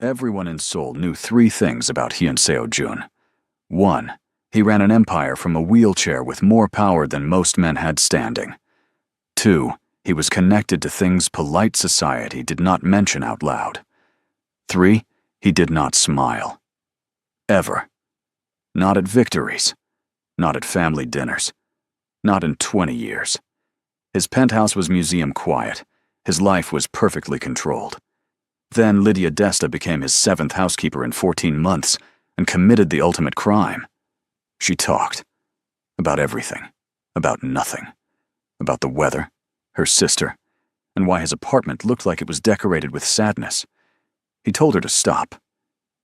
Everyone in Seoul knew three things about Hyun Seo-jun. 1. He ran an empire from a wheelchair with more power than most men had standing. 2. He was connected to things polite society did not mention out loud. 3. He did not smile. Ever. Not at victories. Not at family dinners. Not in 20 years. His penthouse was museum quiet. His life was perfectly controlled. Then Lydia Desta became his 7th housekeeper in 14 months and committed the ultimate crime. She talked. About everything. About nothing. About the weather, her sister, and why his apartment looked like it was decorated with sadness. He told her to stop.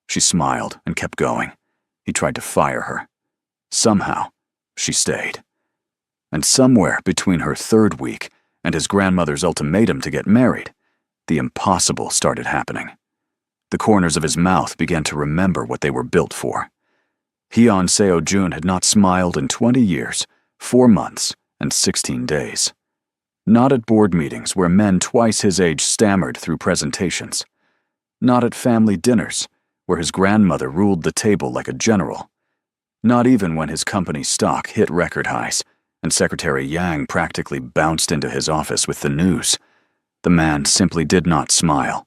She smiled and kept going. He tried to fire her. Somehow, she stayed. And somewhere between her 3rd week and his grandmother's ultimatum to get married, the impossible started happening. The corners of his mouth began to remember what they were built for. Hyun Seo-jun had not smiled in 20 years, 4 months, and 16 days. Not at board meetings where men twice his age stammered through presentations. Not at family dinners where his grandmother ruled the table like a general. Not even when his company's stock hit record highs and Secretary Yang practically bounced into his office with the news. The man simply did not smile.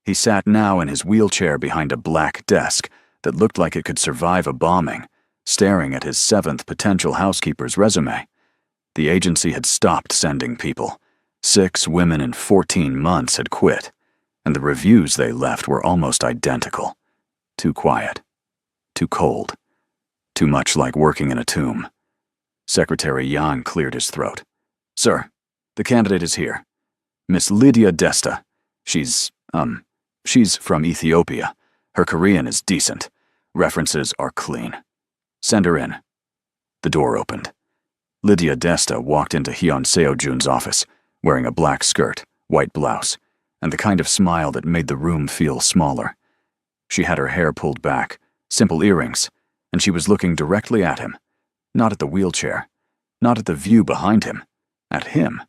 He sat now in his wheelchair behind a black desk that looked like it could survive a bombing, staring at his 7th potential housekeeper's resume. The agency had stopped sending people. 6 women in 14 months had quit, and the reviews they left were almost identical. Too quiet. Too cold. Too much like working in a tomb. Secretary Yang cleared his throat. "Sir, the candidate is here. Miss Lydia Desta. She's from Ethiopia. Her Korean is decent. References are clean. Send her in." The door opened. Lydia Desta walked into Hyun Seo-jun's office, wearing a black skirt, white blouse, and the kind of smile that made the room feel smaller. She had her hair pulled back, simple earrings, and she was looking directly at him. Not at the wheelchair, not at the view behind him, at him.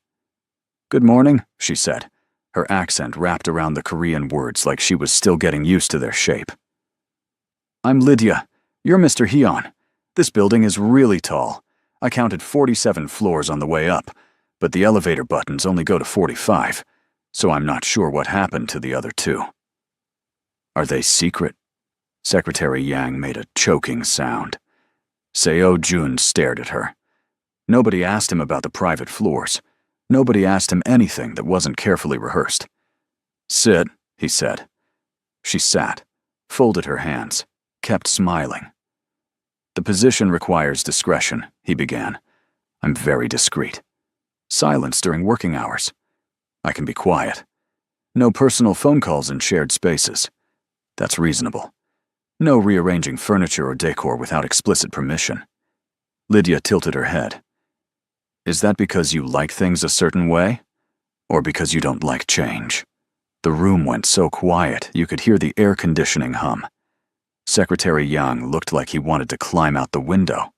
"Good morning," she said, her accent wrapped around the Korean words like she was still getting used to their shape. "I'm Lydia. You're Mr. Hyun. This building is really tall. I counted 47 floors on the way up, but the elevator buttons only go to 45, so I'm not sure what happened to the other 2. "Are they secret?" Secretary Yang made a choking sound. Seo-jun stared at her. Nobody asked him about the private floors. Nobody asked him anything that wasn't carefully rehearsed. "Sit," he said. She sat, folded her hands, kept smiling. "The position requires discretion," he began. "I'm very discreet. Silence during working hours. I can be quiet. No personal phone calls in shared spaces. That's reasonable. No rearranging furniture or decor without explicit permission." Lydia tilted her head. "Is that because you like things a certain way? Or because you don't like change?" The room went so quiet you could hear the air conditioning hum. Secretary Yang looked like he wanted to climb out the window.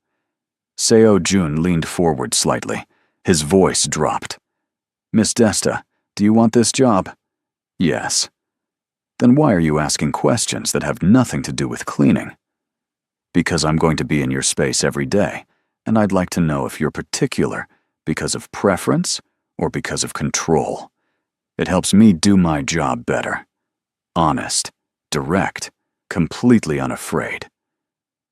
Seo-jun leaned forward slightly. His voice dropped. "Miss Desta, do you want this job?" "Yes." "Then why are you asking questions that have nothing to do with cleaning?" "Because I'm going to be in your space every day, and I'd like to know if you're particular because of preference or because of control. It helps me do my job better. Honest, direct, completely unafraid."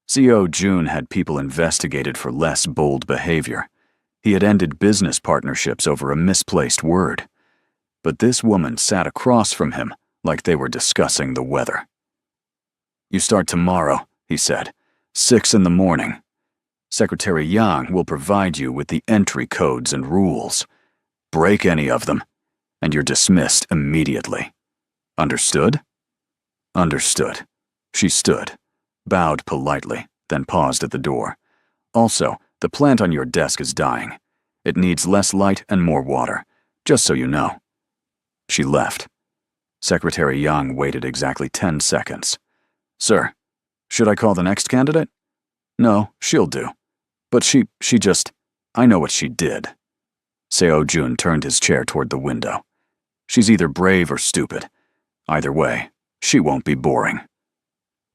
Seo-jun had people investigated for less bold behavior. He had ended business partnerships over a misplaced word. But this woman sat across from him like they were discussing the weather. "You start tomorrow," he said. 6 in the morning. Secretary Yang will provide you with the entry codes and rules. Break any of them, and you're dismissed immediately. Understood?" "Understood." She stood, bowed politely, then paused at the door. "Also, the plant on your desk is dying. It needs less light and more water, just so you know." She left. Secretary Yang waited exactly 10 seconds. "Sir, should I call the next candidate?" "No, she'll do. But I know what she did." Seo-jun turned his chair toward the window. "She's either brave or stupid. Either way, She won't be boring.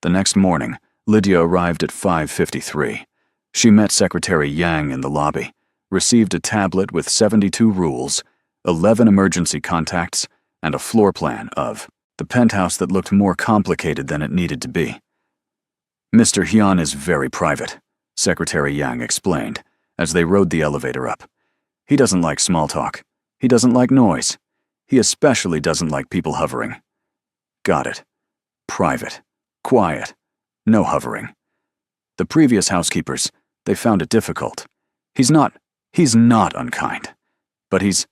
The next morning, Lydia arrived at 5:53. She met Secretary Yang in the lobby, received a tablet with 72 rules, 11 emergency contacts, and a floor plan of the penthouse that looked more complicated than it needed to be. Mr. Hyun is very private, Secretary Yang explained, as they rode the elevator up. He doesn't like small talk. He doesn't like noise. He especially doesn't like people hovering. Got it. Private. Quiet. No hovering. The previous housekeepers, they found it difficult. He's not unkind. But he's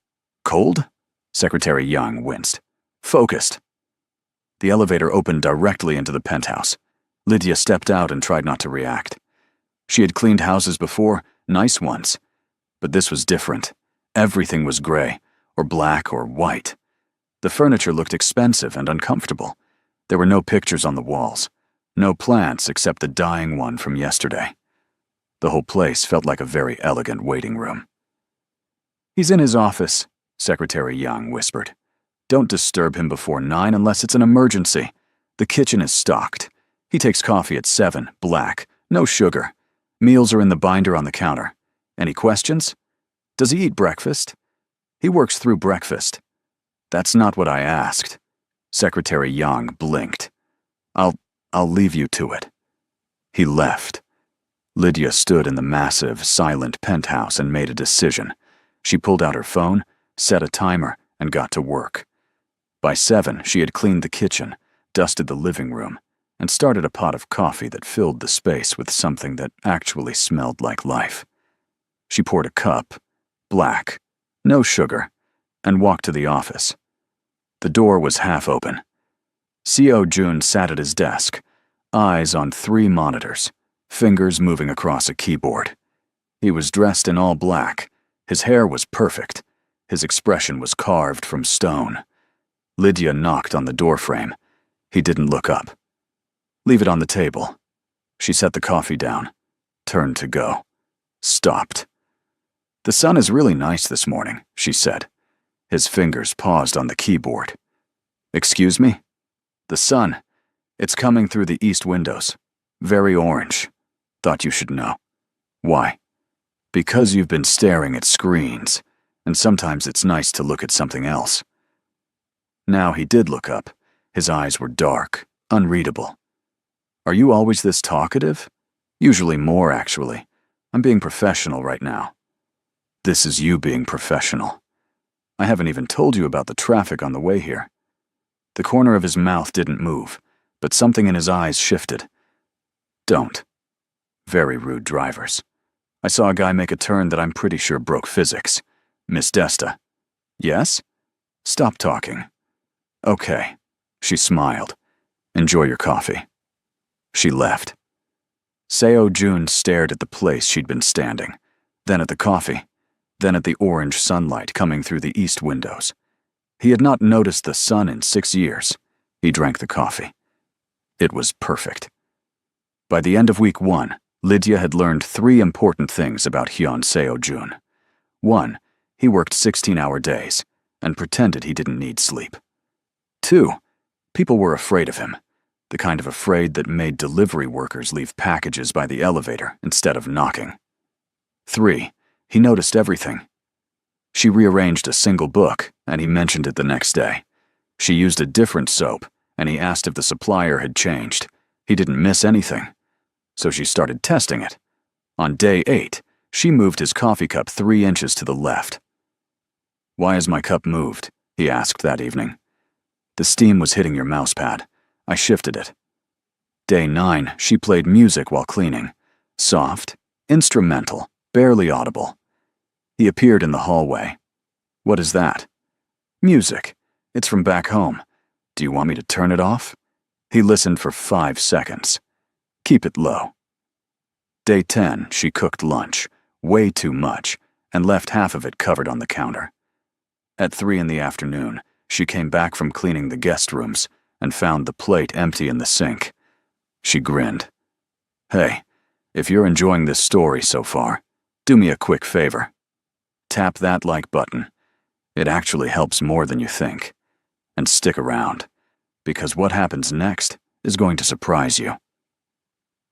cold? Secretary Yang winced. Focused. The elevator opened directly into the penthouse. Lydia stepped out and tried not to react. She had cleaned houses before, nice ones. But this was different. Everything was gray, or black, or white. The furniture looked expensive and uncomfortable. There were no pictures on the walls. No plants except the dying one from yesterday. The whole place felt like a very elegant waiting room. He's in his office, Secretary Yang whispered. Don't disturb him before 9 unless it's an emergency. The kitchen is stocked. He takes coffee at 7, black, no sugar. Meals are in the binder on the counter. Any questions? Does he eat breakfast? He works through breakfast. That's not what I asked. Secretary Yang blinked. I'll leave you to it. He left. Lydia stood in the massive, silent penthouse and made a decision. She pulled out her phone, set a timer, and got to work. By 7, she had cleaned the kitchen, dusted the living room, and started a pot of coffee that filled the space with something that actually smelled like life. She poured a cup, black, no sugar, and walked to the office. The door was half open. Seo-jun sat at his desk, eyes on 3 monitors, fingers moving across a keyboard. He was dressed in all black. His hair was perfect. His expression was carved from stone. Lydia knocked on the doorframe. He didn't look up. Leave it on the table. She set the coffee down, turned to go, stopped. The sun is really nice this morning, she said. His fingers paused on the keyboard. Excuse me? The sun. It's coming through the east windows. Very orange. Thought you should know. Why? Because you've been staring at screens, and sometimes it's nice to look at something else. Now he did look up. His eyes were dark, unreadable. Are you always this talkative? Usually more, actually. I'm being professional right now. This is you being professional. I haven't even told you about the traffic on the way here. The corner of his mouth didn't move, but something in his eyes shifted. Don't. Very rude drivers. I saw a guy make a turn that I'm pretty sure broke physics. Miss Desta. Yes? Stop talking. Okay. She smiled. Enjoy your coffee. She left. Seo-jun stared at the place she'd been standing, then at the coffee, then at the orange sunlight coming through the east windows. He had not noticed the sun in 6 years. He drank the coffee. It was perfect. By the end of week 1, Lydia had learned 3 important things about Hyun Seo-jun. 1, he worked 16-hour days and pretended he didn't need sleep. 2, people were afraid of him, the kind of afraid that made delivery workers leave packages by the elevator instead of knocking. 3, he noticed everything. She rearranged a single book, and he mentioned it the next day. She used a different soap, and he asked if the supplier had changed. He didn't miss anything. So she started testing it. On day 8, she moved his coffee cup 3 inches to the left. Why has my cup moved? He asked that evening. The steam was hitting your mousepad. I shifted it. Day 9, she played music while cleaning. Soft, instrumental, barely audible. He appeared in the hallway. What is that? Music. It's from back home. Do you want me to turn it off? He listened for 5 seconds. Keep it low. Day 10, she cooked lunch, way too much, and left half of it covered on the counter. At 3 in the afternoon, she came back from cleaning the guest rooms and found the plate empty in the sink. She grinned. Hey, if you're enjoying this story so far, do me a quick favor. Tap that like button. It actually helps more than you think. And stick around. because what happens next is going to surprise you.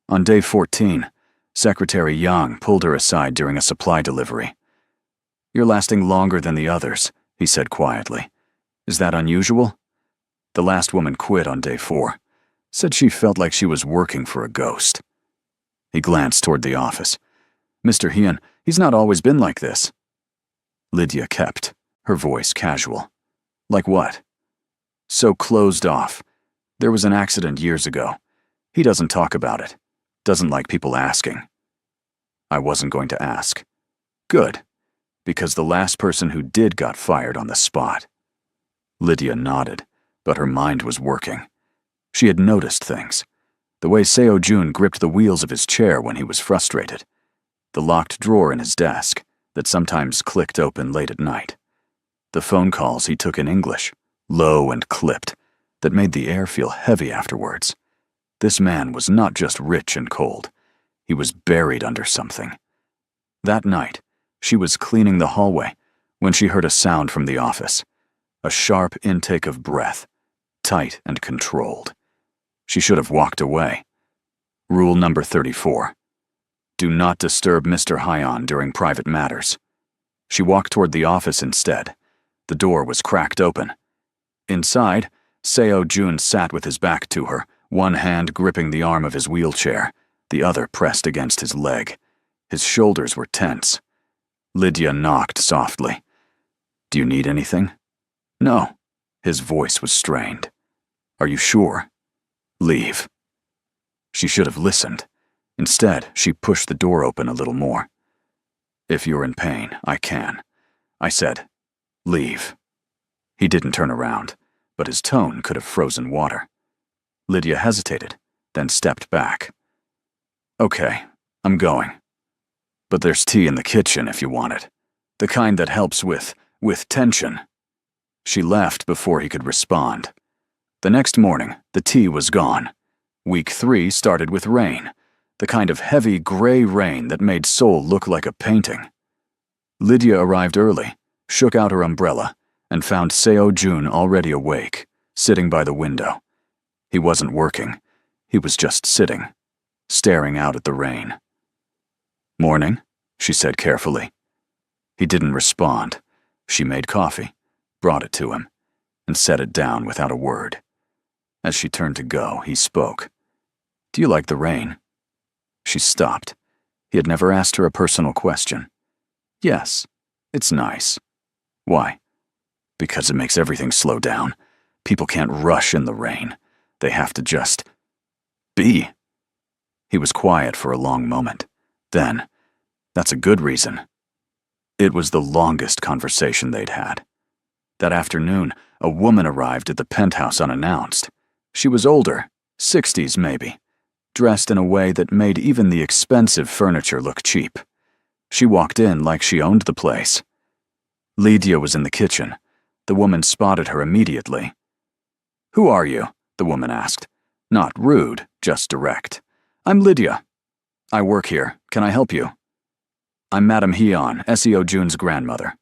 On day 14, Secretary Yang pulled her aside during a supply delivery. "You're lasting longer than the others," he said quietly. "Is that unusual?" The last woman quit on day 4. Said she felt like she was working for a ghost. He glanced toward the office. "Mr. Hyun, he's not always been like this." Lydia kept, her voice casual. "Like what?" "So closed off. There was an accident years ago. He doesn't talk about it. Doesn't like people asking." I wasn't going to ask. Good, because the last person who did got fired on the spot. Lydia nodded, but her mind was working. She had noticed things. The way Seo-jun gripped the wheels of his chair when he was frustrated. The locked drawer in his desk that sometimes clicked open late at night. The phone calls he took in English, low and clipped, that made the air feel heavy afterwards. This man was not just rich and cold. He was buried under something. That night, she was cleaning the hallway when she heard a sound from the office. A sharp intake of breath, tight and controlled. She should have walked away. Rule number 34. Do not disturb Mr. Hyun during private matters. She walked toward the office instead. The door was cracked open. Inside, Seo-jun sat with his back to her, one hand gripping the arm of his wheelchair, the other pressed against his leg. His shoulders were tense. Lydia knocked softly. "Do you need anything?" "No." His voice was strained. "Are you sure?" "Leave." She should have listened. Instead, she pushed the door open a little more. "If you're in pain, I can." I said, "Leave." He didn't turn around, but his tone could have frozen water. Lydia hesitated, then stepped back. "Okay, I'm going. But there's tea in the kitchen if you want it. The kind that helps with tension." She left before he could respond. The next morning, the tea was gone. Week 3 started with rain, the kind of heavy gray rain that made Seoul look like a painting. Lydia arrived early, shook out her umbrella, and found Seo-jun already awake, sitting by the window. He wasn't working. He was just sitting, staring out at the rain. "Morning," she said carefully. He didn't respond. She made coffee, brought it to him, and set it down without a word. As she turned to go, he spoke. "Do you like the rain?" She stopped. He had never asked her a personal question. "Yes, it's nice." "Why?" "Because it makes everything slow down. People can't rush in the rain. They have to just be." He was quiet for a long moment. Then, "That's a good reason." It was the longest conversation they'd had. That afternoon, a woman arrived at the penthouse unannounced. She was older, 60s maybe, dressed in a way that made even the expensive furniture look cheap. She walked in like she owned the place. Lydia was in the kitchen. The woman spotted her immediately. "Who are you?" the woman asked. Not rude, just direct. "I'm Lydia. I work here. Can I help you?" "I'm Madam Hyun, Seo-jun's grandmother."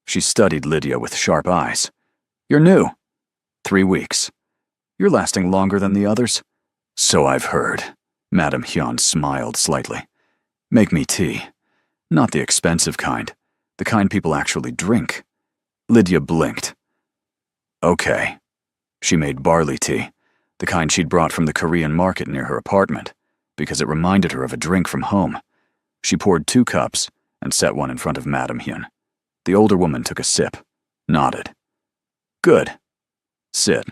She studied Lydia with sharp eyes. "You're new." 3 weeks. "You're lasting longer than the others?" "So I've heard." Madam Hyun smiled slightly. "Make me tea. Not the expensive kind. The kind people actually drink." Lydia blinked. "Okay." She made barley tea, the kind she'd brought from the Korean market near her apartment, because it reminded her of a drink from home. She poured 2 cups and set one in front of Madam Hyun. The older woman took a sip, nodded. "Good. Sit."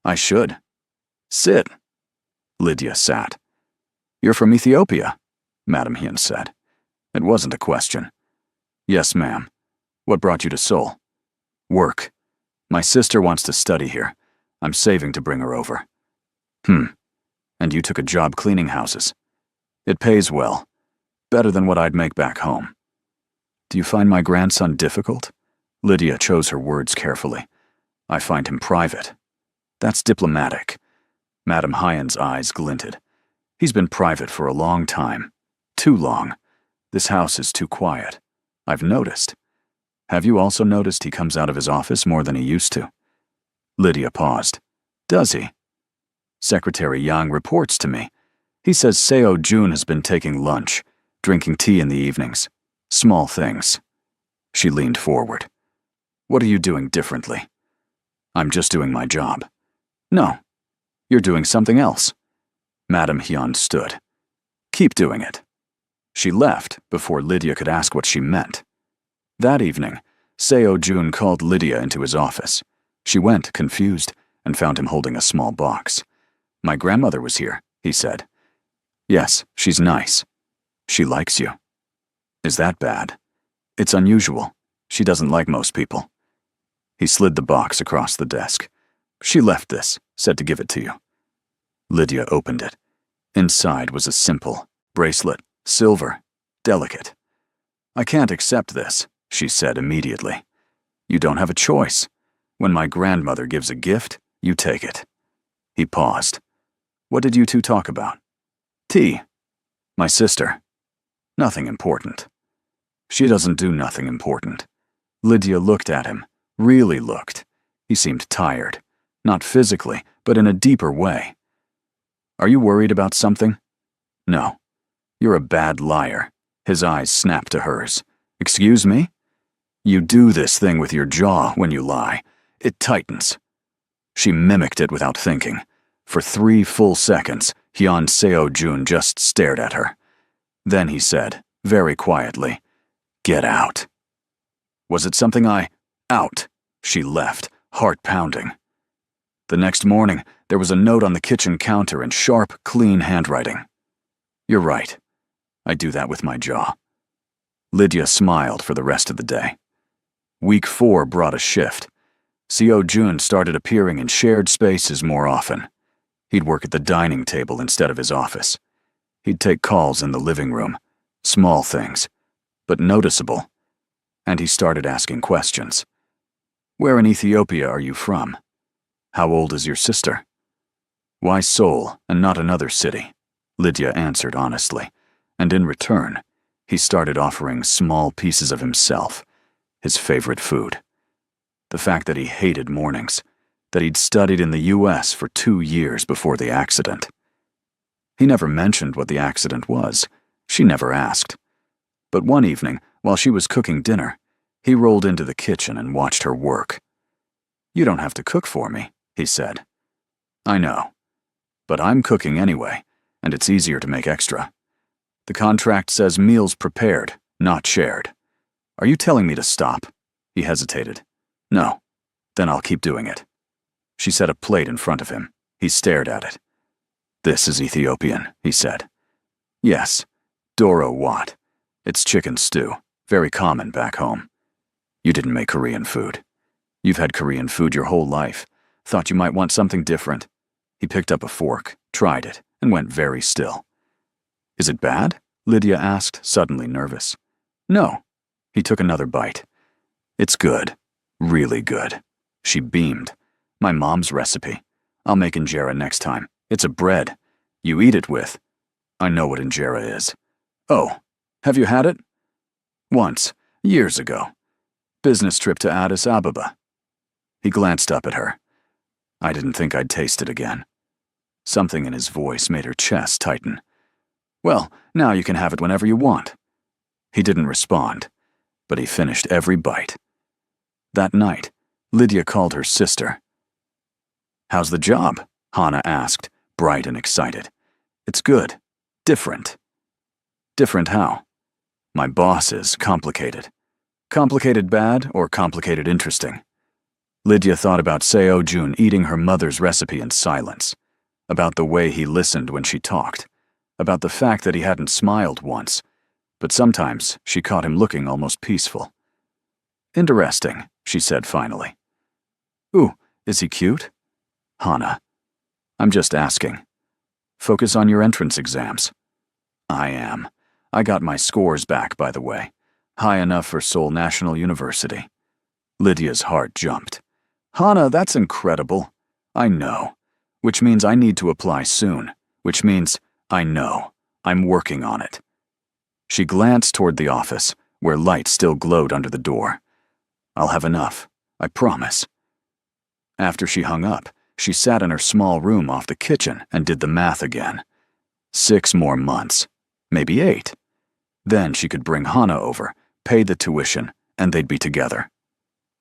"I should." "Sit." Lydia sat. "You're from Ethiopia," Madam Hyun said. It wasn't a question. "Yes, ma'am. What brought you to Seoul?" "Work. My sister wants to study here. I'm saving to bring her over." And you took a job cleaning houses. It pays well. Better than what I'd make back home." "Do you find my grandson difficult?" Lydia chose her words carefully. "I find him private." "That's diplomatic." Madam Hyun's eyes glinted. "He's been private for a long time. Too long. This house is too quiet. I've noticed. Have you also noticed he comes out of his office more than he used to?" Lydia paused. Does he? Secretary Yang reports to me. He says Seo Jun has been taking lunch, drinking tea in the evenings. Small things. She leaned forward. What are you doing differently? I'm just doing my job. No, you're doing something else. Madame Hyun stood. Keep doing it. She left before Lydia could ask what she meant. That evening, Seo Jun called Lydia into his office. She went, confused, and found him holding a small box. My grandmother was here, he said. Yes, she's nice. She likes you. Is that bad? It's unusual. She doesn't like most people. He slid the box across the desk. She left this, said to give it to you. Lydia opened it. Inside was a simple bracelet, silver, delicate. I can't accept this, she said immediately. You don't have a choice. When my grandmother gives a gift, you take it. He paused. What did you two talk about? Tea. My sister. Nothing important. She doesn't do nothing important. Lydia looked at him, really looked. He seemed tired, not physically, but in a deeper way. Are you worried about something? No. You're a bad liar. His eyes snapped to hers. Excuse me? You do this thing with your jaw when you lie. It tightens. She mimicked it without thinking. For 3 full seconds, Hyun Seo Jun just stared at her. Then he said, very quietly, Get out. Was it something Out. She left, heart pounding. The next morning, there was a note on the kitchen counter in sharp, clean handwriting. You're right. I do that with my jaw. Lydia smiled for the rest of the day. Week 4 brought a shift. Seo Jun started appearing in shared spaces more often. He'd work at the dining table instead of his office. He'd take calls in the living room. Small things, but noticeable. And he started asking questions. Where in Ethiopia are you from? How old is your sister? Why Seoul and not another city? Lydia answered honestly, and in return, he started offering small pieces of himself, his favorite food. The fact that he hated mornings, that he'd studied in the US for 2 years before the accident. He never mentioned what the accident was. She never asked. But one evening, while she was cooking dinner, he rolled into the kitchen and watched her work. You don't have to cook for me, he said. I know. But I'm cooking anyway, and it's easier to make extra. The contract says meals prepared, not shared. Are you telling me to stop? He hesitated. No. Then I'll keep doing it. She set a plate in front of him. He stared at it. This is Ethiopian, he said. Yes. Doro Wat. It's chicken stew, very common back home. You didn't make Korean food. You've had Korean food your whole life. Thought you might want something different. He picked up a fork, tried it, and went very still. Is it bad? Lydia asked, suddenly nervous. No. He took another bite. It's good. Really good. She beamed. My mom's recipe. I'll make injera next time. It's a bread. You eat it with. I know what injera is. Oh, have you had it? Once, years ago. Business trip to Addis Ababa. He glanced up at her. I didn't think I'd taste it again. Something in his voice made her chest tighten. Well, now you can have it whenever you want. He didn't respond, but he finished every bite. That night, Lydia called her sister. How's the job? Hannah asked, bright and excited. It's good. Different. Different how? My boss is complicated. Complicated bad or complicated interesting? Lydia thought about Seo Jun eating her mother's recipe in silence, about the way he listened when she talked, about the fact that he hadn't smiled once, but sometimes she caught him looking almost peaceful. Interesting, she said finally. Ooh, is he cute? Hannah, I'm just asking. Focus on your entrance exams. I am. I got my scores back, by the way. High enough for Seoul National University. Lydia's heart jumped. Hannah, that's incredible. I know. Which means I need to apply soon. Which means I know. I'm working on it. She glanced toward the office, where light still glowed under the door. I'll have enough. I promise. After she hung up, she sat in her small room off the kitchen and did the math again. 6 more months. Maybe 8. Then she could bring Hana over, pay the tuition, and they'd be together.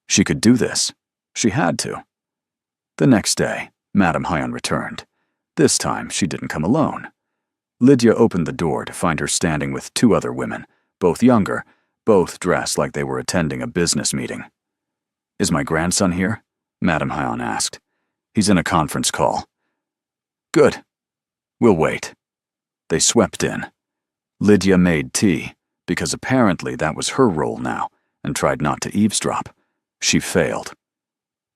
She could do this. She had to. The next day, Madame Hyon returned. This time, she didn't come alone. Lydia opened the door to find her standing with 2 other women, both younger, both dressed like they were attending a business meeting. "Is my grandson here?" Madame Hyon asked. "He's in a conference call." "Good. We'll wait." They swept in. Lydia made tea, because apparently that was her role now, and tried not to eavesdrop. She failed.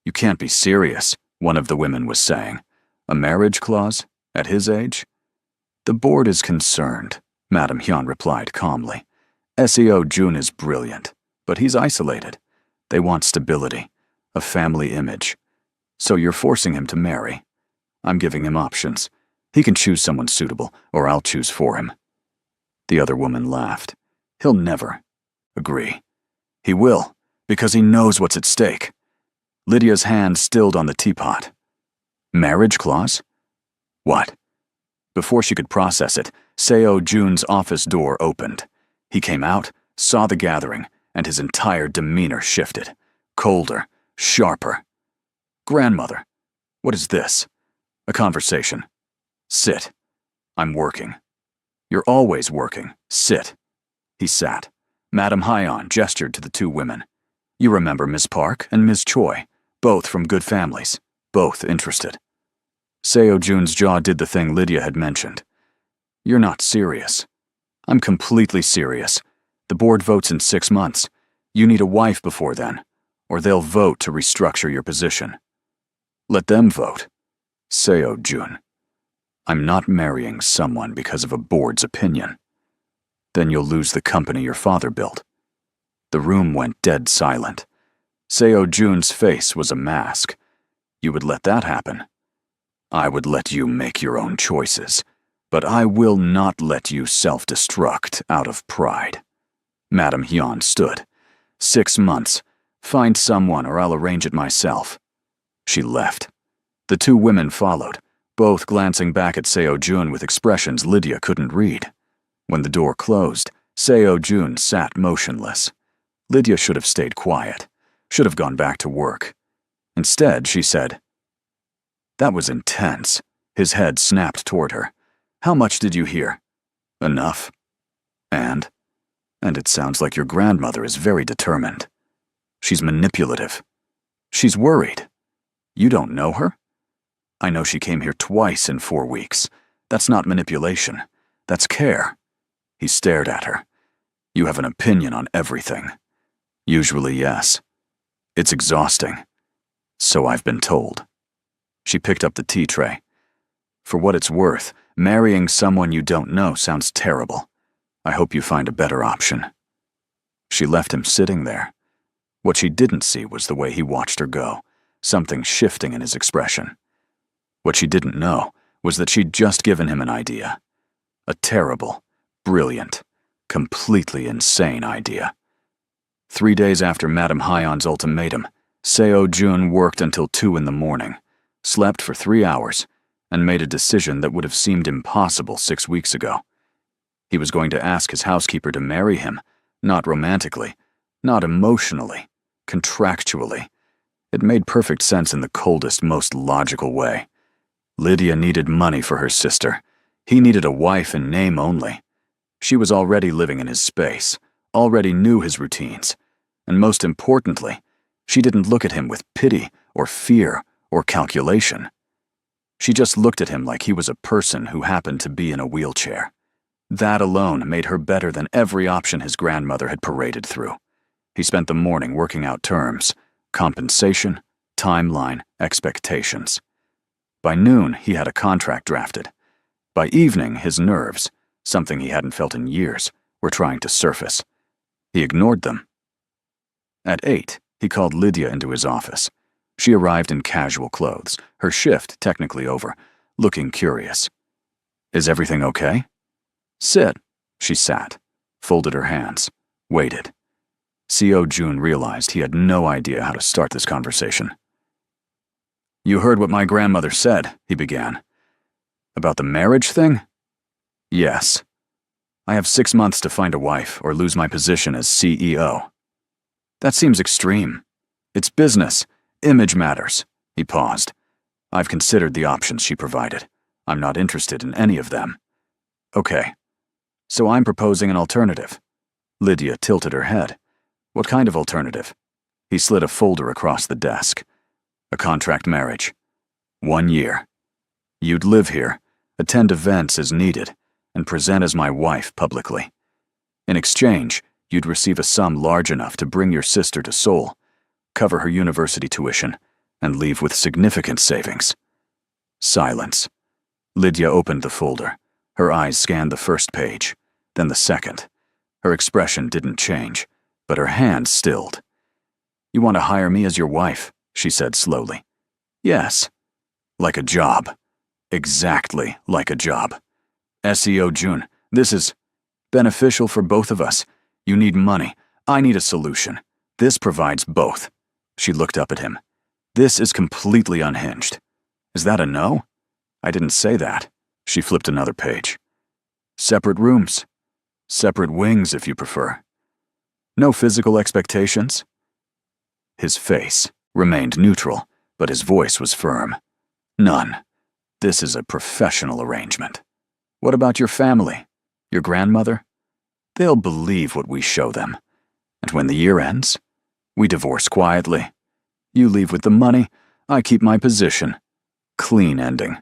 "You can't be serious," one of the women was saying. "A marriage clause? At his age?" "The board is concerned," Madame Hyon replied calmly. "Seo Jun is brilliant, but he's isolated. They want stability, a family image. So you're forcing him to marry. I'm giving him options. He can choose someone suitable, or I'll choose for him." The other woman laughed. "He'll never agree." "He will, because he knows what's at stake." Lydia's hand stilled on the teapot. "Marriage clause? What?" Before she could process it, Seo Jun's office door opened. He came out, saw the gathering, and his entire demeanor shifted. Colder, sharper. "Grandmother, what is this?" "A conversation." "Sit. I'm working." "You're always working. Sit." He sat. Madame Hyon gestured to the 2 women. "You remember Miss Park and Miss Choi, both from good families, both interested." Seo Jun's jaw did the thing Lydia had mentioned. "You're not serious." "I'm completely serious. The board votes in 6 months. You need a wife before then, or they'll vote to restructure your position." "Let them vote." "Seo Jun, I'm not marrying someone because of a board's opinion. Then you'll lose the company your father built." The room went dead silent. Seo Jun's face was a mask. "You would let that happen?" "I would let you make your own choices, but I will not let you self-destruct out of pride." Madame Hyon stood. 6 months. Find someone or I'll arrange it myself." She left. The 2 women followed, both glancing back at Seo Jun with expressions Lydia couldn't read. When the door closed, Seo Jun sat motionless. Lydia should have stayed quiet, should have gone back to work. Instead, she said, "That was intense." His head snapped toward her. "How much did you hear?" "Enough." And it sounds like your grandmother is very determined. She's manipulative. She's worried. You don't know her? I know she came here twice in 4 weeks. That's not manipulation. That's care." He stared at her. "You have an opinion on everything." "Usually, yes. It's exhausting. So I've been told." She picked up the tea tray. "For what it's worth, marrying someone you don't know sounds terrible. I hope you find a better option." She left him sitting there. What she didn't see was the way he watched her go, something shifting in his expression. What she didn't know was that she'd just given him an idea. A terrible, brilliant, completely insane idea. 3 days after Madame Hyon's ultimatum, Seo Jun worked until 2 in the morning, slept for 3 hours, and made a decision that would have seemed impossible 6 weeks ago. He was going to ask his housekeeper to marry him, not romantically, not emotionally, contractually. It made perfect sense in the coldest, most logical way. Lydia needed money for her sister. He needed a wife in name only. She was already living in his space, already knew his routines, and most importantly, she didn't look at him with pity or fear or calculation. She just looked at him like he was a person who happened to be in a wheelchair. That alone made her better than every option his grandmother had paraded through. He spent the morning working out terms, compensation, timeline, expectations. By noon, he had a contract drafted. By evening, his nerves, something he hadn't felt in years, were trying to surface. He ignored them. At 8, he called Lydia into his office. She arrived in casual clothes, her shift technically over, looking curious. "Is everything okay?" "Sit." She sat, folded her hands, waited. Seo Jun realized he had no idea how to start this conversation. You heard what my grandmother said, he began. About the marriage thing? Yes. I have 6 months to find a wife or lose my position as CEO. That seems extreme. It's business. Image matters. He paused. I've considered the options she provided. I'm not interested in any of them. Okay. So I'm proposing an alternative. Lydia tilted her head. What kind of alternative? He slid a folder across the desk. A contract marriage. 1 year. You'd live here, attend events as needed, and present as my wife publicly. In exchange, you'd receive a sum large enough to bring your sister to Seoul, cover her university tuition, and leave with significant savings. Silence. Lydia opened the folder. Her eyes scanned the first page, then the second. Her expression didn't change, but her hand stilled. You want to hire me as your wife, she said slowly. Yes. Like a job. Exactly like a job. SEO June, this is beneficial for both of us. You need money. I need a solution. This provides both. She looked up at him. This is completely unhinged. Is that a no? I didn't say that. She flipped another page. Separate rooms. Separate wings, if you prefer. No physical expectations? His face remained neutral, but his voice was firm. None. This is a professional arrangement. What about your family? Your grandmother? They'll believe what we show them. And when the year ends, we divorce quietly. You leave with the money, I keep my position. Clean ending.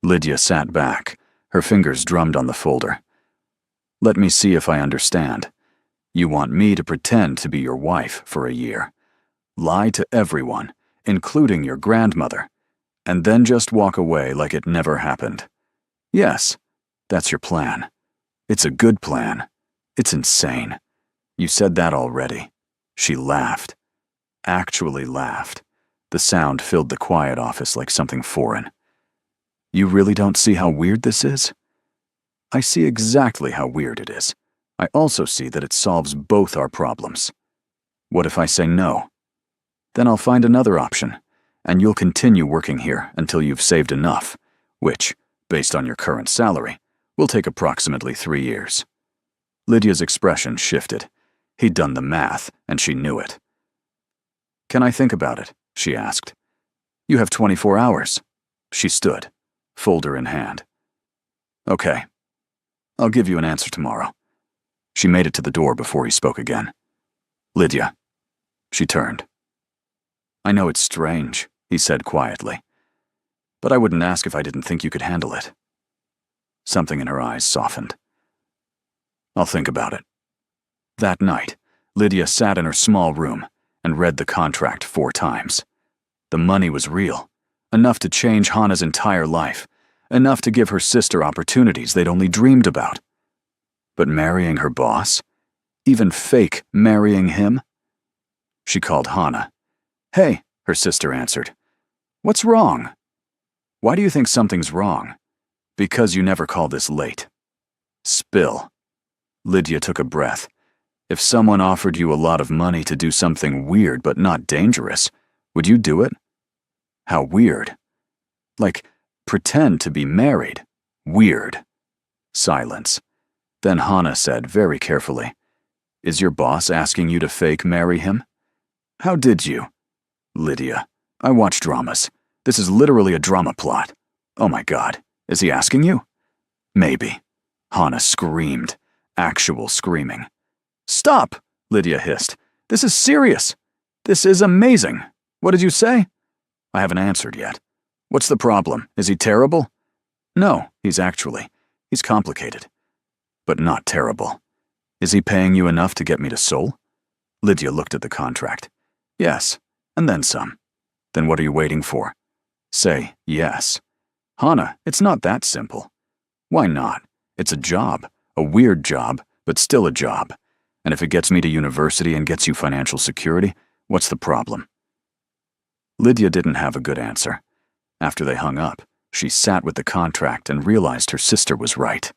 Lydia sat back. Her fingers drummed on the folder. Let me see if I understand. You want me to pretend to be your wife for a year. Lie to everyone, including your grandmother, and then just walk away like it never happened. Yes, that's your plan. It's a good plan. It's insane. You said that already. She laughed. Actually laughed. The sound filled the quiet office like something foreign. You really don't see how weird this is? I see exactly how weird it is. I also see that it solves both our problems. What if I say no? Then I'll find another option, and you'll continue working here until you've saved enough, which, based on your current salary, will take approximately 3 years. Lydia's expression shifted. He'd done the math, and she knew it. Can I think about it? She asked. You have 24 hours. She stood, folder in hand. Okay. I'll give you an answer tomorrow. She made it to the door before he spoke again. Lydia. She turned. I know it's strange, he said quietly, but I wouldn't ask if I didn't think you could handle it. Something in her eyes softened. I'll think about it. That night, Lydia sat in her small room and read the contract 4 times. The money was real, enough to change Hana's entire life, enough to give her sister opportunities they'd only dreamed about. But marrying her boss? Even fake marrying him? She called Hana. Hey, her sister answered. What's wrong? Why do you think something's wrong? Because you never call this late. Spill. Lydia took a breath. If someone offered you a lot of money to do something weird but not dangerous, would you do it? How weird. Like, pretend to be married. Weird. Silence. Then Hana said very carefully, Is your boss asking you to fake marry him? How did you? Lydia, I watch dramas. This is literally a drama plot. Oh my God, is he asking you? Maybe. Hana screamed, actual screaming. Stop, Lydia hissed. This is serious. This is amazing. What did you say? I haven't answered yet. What's the problem? Is he terrible? No, he's complicated. But not terrible. Is he paying you enough to get me to Seoul? Lydia looked at the contract. Yes, and then some. Then what are you waiting for? Say yes. Hana, it's not that simple. Why not? It's a job, a weird job, but still a job. And if it gets me to university and gets you financial security, what's the problem? Lydia didn't have a good answer. After they hung up, she sat with the contract and realized her sister was right.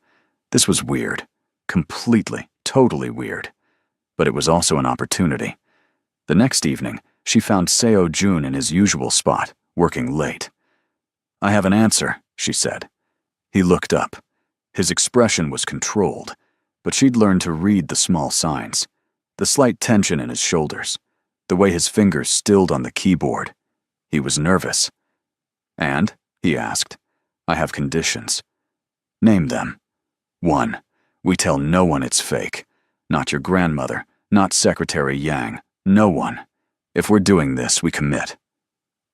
This was weird. Completely, totally weird. But it was also an opportunity. The next evening, she found Seo Jun in his usual spot, working late. I have an answer, she said. He looked up. His expression was controlled, but she'd learned to read the small signs, the slight tension in his shoulders, the way his fingers stilled on the keyboard. He was nervous. And, he asked, I have conditions. Name them. 1. We tell no one it's fake. Not your grandmother, not Secretary Yang, no one. If we're doing this, we commit.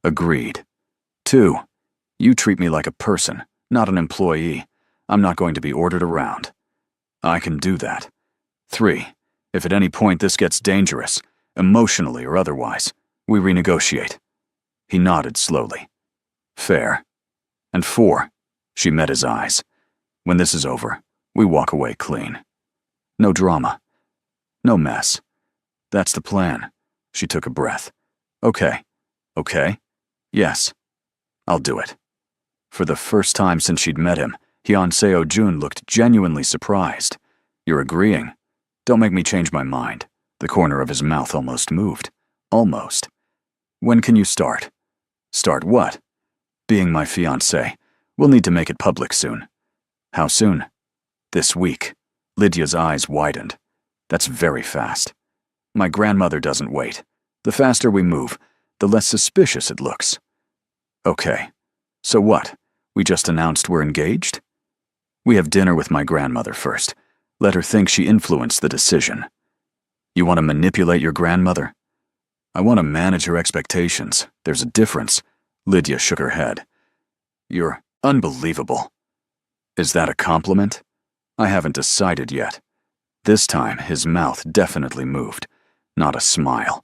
Agreed. 2. You treat me like a person, not an employee. I'm not going to be ordered around. I can do that. 3. If at any point this gets dangerous, emotionally or otherwise, we renegotiate. He nodded slowly. Fair. And 4. She met his eyes. When this is over, we walk away clean. No drama. No mess. That's the plan. She took a breath. Okay. Okay? Yes. I'll do it. For the first time since she'd met him, Hyun Seo-jun looked genuinely surprised. You're agreeing? Don't make me change my mind. The corner of his mouth almost moved. Almost. When can you start? Start what? Being my fiancé. We'll need to make it public soon. How soon? This week. Lydia's eyes widened. That's very fast. My grandmother doesn't wait. The faster we move, the less suspicious it looks. Okay. So what? We just announced we're engaged? We have dinner with my grandmother first. Let her think she influenced the decision. You want to manipulate your grandmother? I want to manage her expectations. There's a difference. Lydia shook her head. You're unbelievable. Is that a compliment? I haven't decided yet. This time, his mouth definitely moved. Not a smile.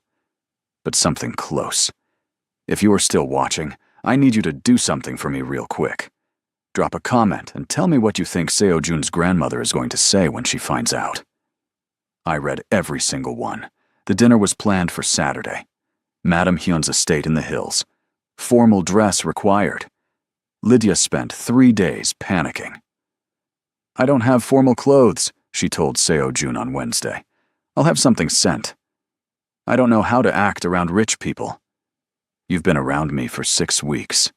But something close. If you are still watching, I need you to do something for me real quick. Drop a comment and tell me what you think Seo-jun's grandmother is going to say when she finds out. I read every single one. The dinner was planned for Saturday. Madam Hyun's estate in the hills. Formal dress required. Lydia spent 3 days panicking. I don't have formal clothes, she told Seo-jun on Wednesday. I'll have something sent. I don't know how to act around rich people. You've been around me for 6 weeks.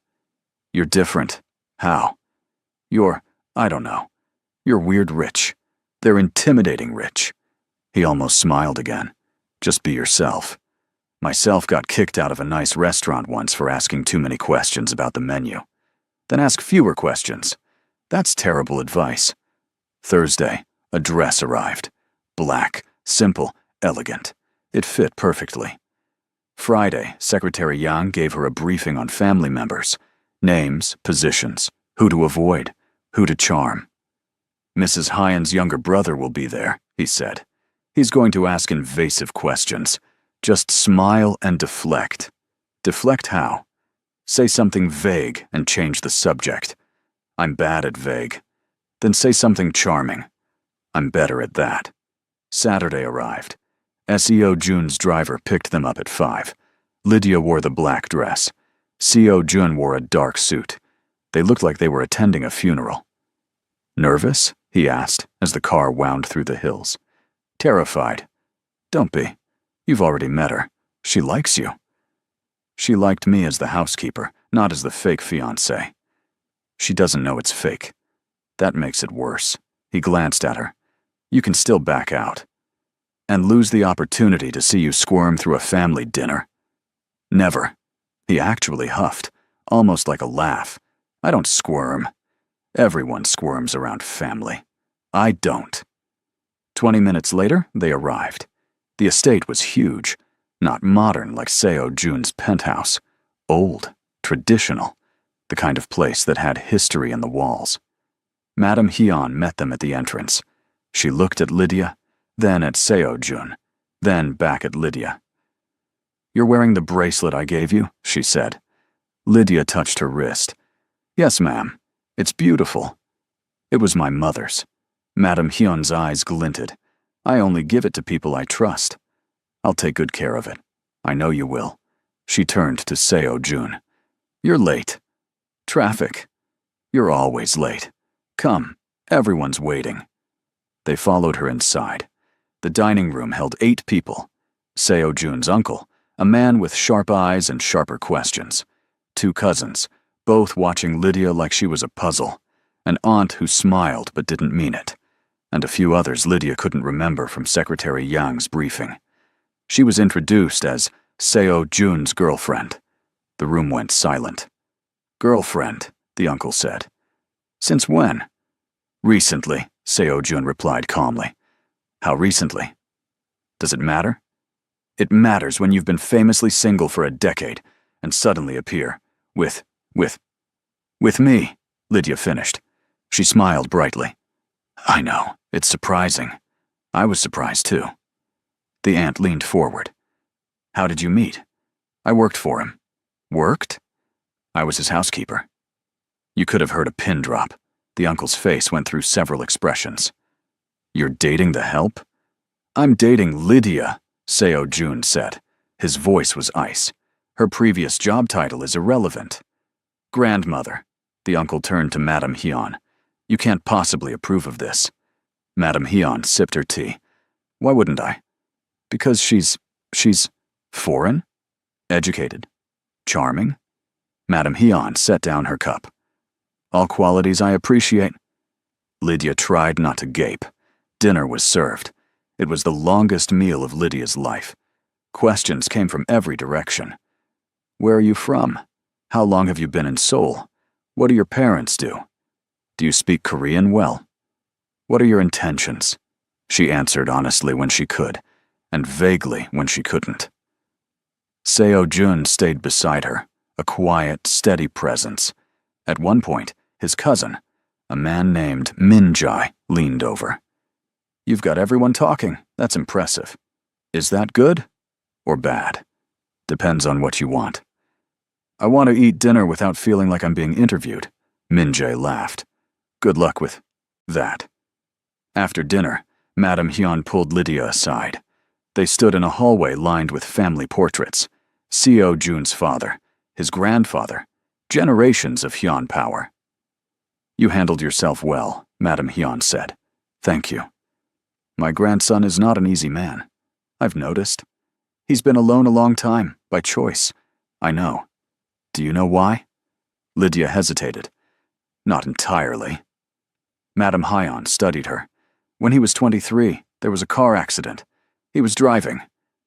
You're different. How? I don't know. You're weird rich. They're intimidating rich. He almost smiled again. Just be yourself. Myself got kicked out of a nice restaurant once for asking too many questions about the menu. Then ask fewer questions. That's terrible advice. Thursday, a dress arrived. Black, simple, elegant. It fit perfectly. Friday, Secretary Yang gave her a briefing on family members. Names, positions, who to avoid, who to charm. Mrs. Hyun's younger brother will be there, he said. He's going to ask invasive questions. Just smile and deflect. Deflect how? Say something vague and change the subject. I'm bad at vague. Then say something charming. I'm better at that. Saturday arrived. Seo-jun's driver picked them up at 5. Lydia wore the black dress. Seo-jun wore a dark suit. They looked like they were attending a funeral. Nervous? He asked as the car wound through the hills. Terrified. Don't be. You've already met her. She likes you. She liked me as the housekeeper, not as the fake fiancé. She doesn't know it's fake. That makes it worse. He glanced at her. You can still back out. And lose the opportunity to see you squirm through a family dinner. Never. He actually huffed, almost like a laugh. I don't squirm. Everyone squirms around family. I don't. 20 minutes later, they arrived. The estate was huge, not modern like Seo-jun's penthouse. Old, traditional, the kind of place that had history in the walls. Madam Hyun met them at the entrance. She looked at Lydia, then at Seo-jun, then back at Lydia. You're wearing the bracelet I gave you, she said. Lydia touched her wrist. Yes, ma'am. It's beautiful. It was my mother's. Madam Hyun's eyes glinted. I only give it to people I trust. I'll take good care of it. I know you will. She turned to Seo-jun. You're late. Traffic. You're always late. Come, everyone's waiting. They followed her inside. The dining room held 8 people. Seo-jun's uncle, a man with sharp eyes and sharper questions. 2 cousins, both watching Lydia like she was a puzzle, an aunt who smiled but didn't mean it, and a few others Lydia couldn't remember from Secretary Yang's briefing. She was introduced as Seo Jun's girlfriend. The room went silent. "Girlfriend," the uncle said. "Since when?" "Recently," Seo Jun replied calmly. "How recently?" "Does it matter?" "It matters when you've been famously single for a decade and suddenly appear with me," Lydia finished. She smiled brightly. "I know, it's surprising. I was surprised too." The aunt leaned forward. "How did you meet?" "I worked for him." "Worked?" "I was his housekeeper." You could have heard a pin drop. The uncle's face went through several expressions. "You're dating the help?" "I'm dating Lydia," Seo Jun said. His voice was ice. "Her previous job title is irrelevant." "Grandmother," the uncle turned to Madame Hyun. "You can't possibly approve of this." Madame Hyun sipped her tea. "Why wouldn't I?" "Because she's foreign? Educated? Charming?" Madame Hyun set down her cup. "All qualities I appreciate." Lydia tried not to gape. Dinner was served. It was the longest meal of Lydia's life. Questions came from every direction. "Where are you from? How long have you been in Seoul? What do your parents do? Do you speak Korean well? What are your intentions?" She answered honestly when she could, and vaguely when she couldn't. Seo Jun stayed beside her, a quiet, steady presence. At one point, his cousin, a man named Min-jae, leaned over. "You've got everyone talking. That's impressive. Is that good or bad? Depends on what you want." "I want to eat dinner without feeling like I'm being interviewed," Min-jae laughed. "Good luck with that." After dinner, Madame Hyun pulled Lydia aside. They stood in a hallway lined with family portraits. Seo Jun's father, his grandfather, generations of Hyun power. "You handled yourself well," Madame Hyun said. "Thank you. My grandson is not an easy man. I've noticed. He's been alone a long time, by choice. I know. Do you know why?" Lydia hesitated. "Not entirely." Madame Hyun studied her. "When he was 23, there was a car accident. He was driving.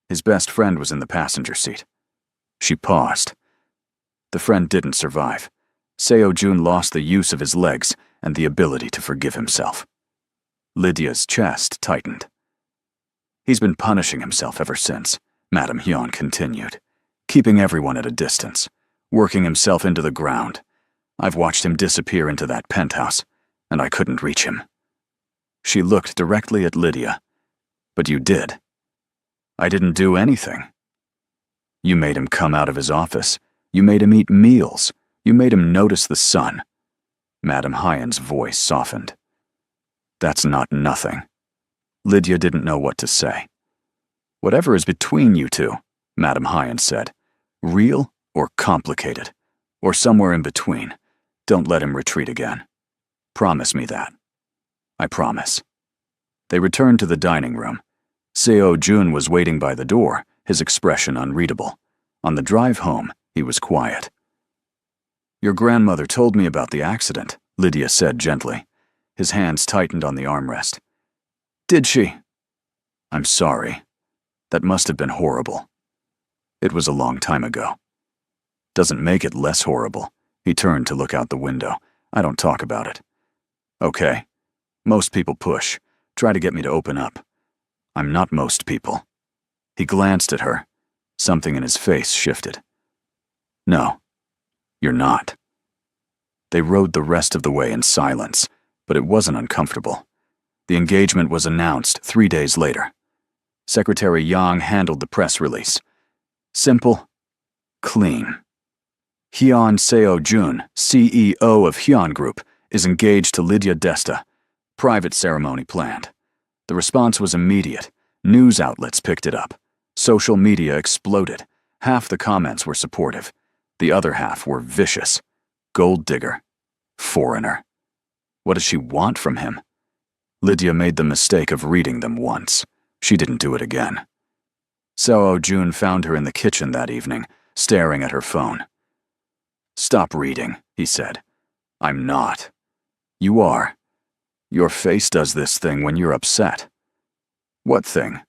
His best friend was in the passenger seat." She paused. The friend didn't survive. Seo Jun lost the use of his legs and the ability to forgive himself. Lydia's chest tightened. "He's been punishing himself ever since," Madame Hyun continued, "keeping everyone at a distance, working himself into the ground. I've watched him disappear into that penthouse, and I couldn't reach him." She looked directly at Lydia. "But you did." "I didn't do anything." "You made him come out of his office. You made him eat meals. You made him notice the sun." Madame Hyun's voice softened. "That's not nothing." Lydia didn't know what to say. "Whatever is between you two," Madame Hyun said, "real or complicated, or somewhere in between, don't let him retreat again. Promise me that." "I promise." They returned to the dining room. Seo Jun was waiting by the door, his expression unreadable. On the drive home, he was quiet. "Your grandmother told me about the accident," Lydia said gently. His hands tightened on the armrest. "Did she?" "I'm sorry. That must have been horrible." "It was a long time ago." "Doesn't make it less horrible." He turned to look out the window. "I don't talk about it." "Okay. Most people push, try to get me to open up. I'm not most people." He glanced at her. Something in his face shifted. "No, you're not." They rode the rest of the way in silence, but it wasn't uncomfortable. The engagement was announced 3 days later. Secretary Yang handled the press release. Simple, clean. Hyun Seo Jun, CEO of Hyun Group, is engaged to Lydia Desta. Private ceremony planned. The response was immediate. News outlets picked it up. Social media exploded. Half the comments were supportive. The other half were vicious. Gold digger. Foreigner. What does she want from him? Lydia made the mistake of reading them once. She didn't do it again. Seo Jun found her in the kitchen that evening, staring at her phone. Stop reading, he said. I'm not. You are. Your face does this thing when you're upset. What thing?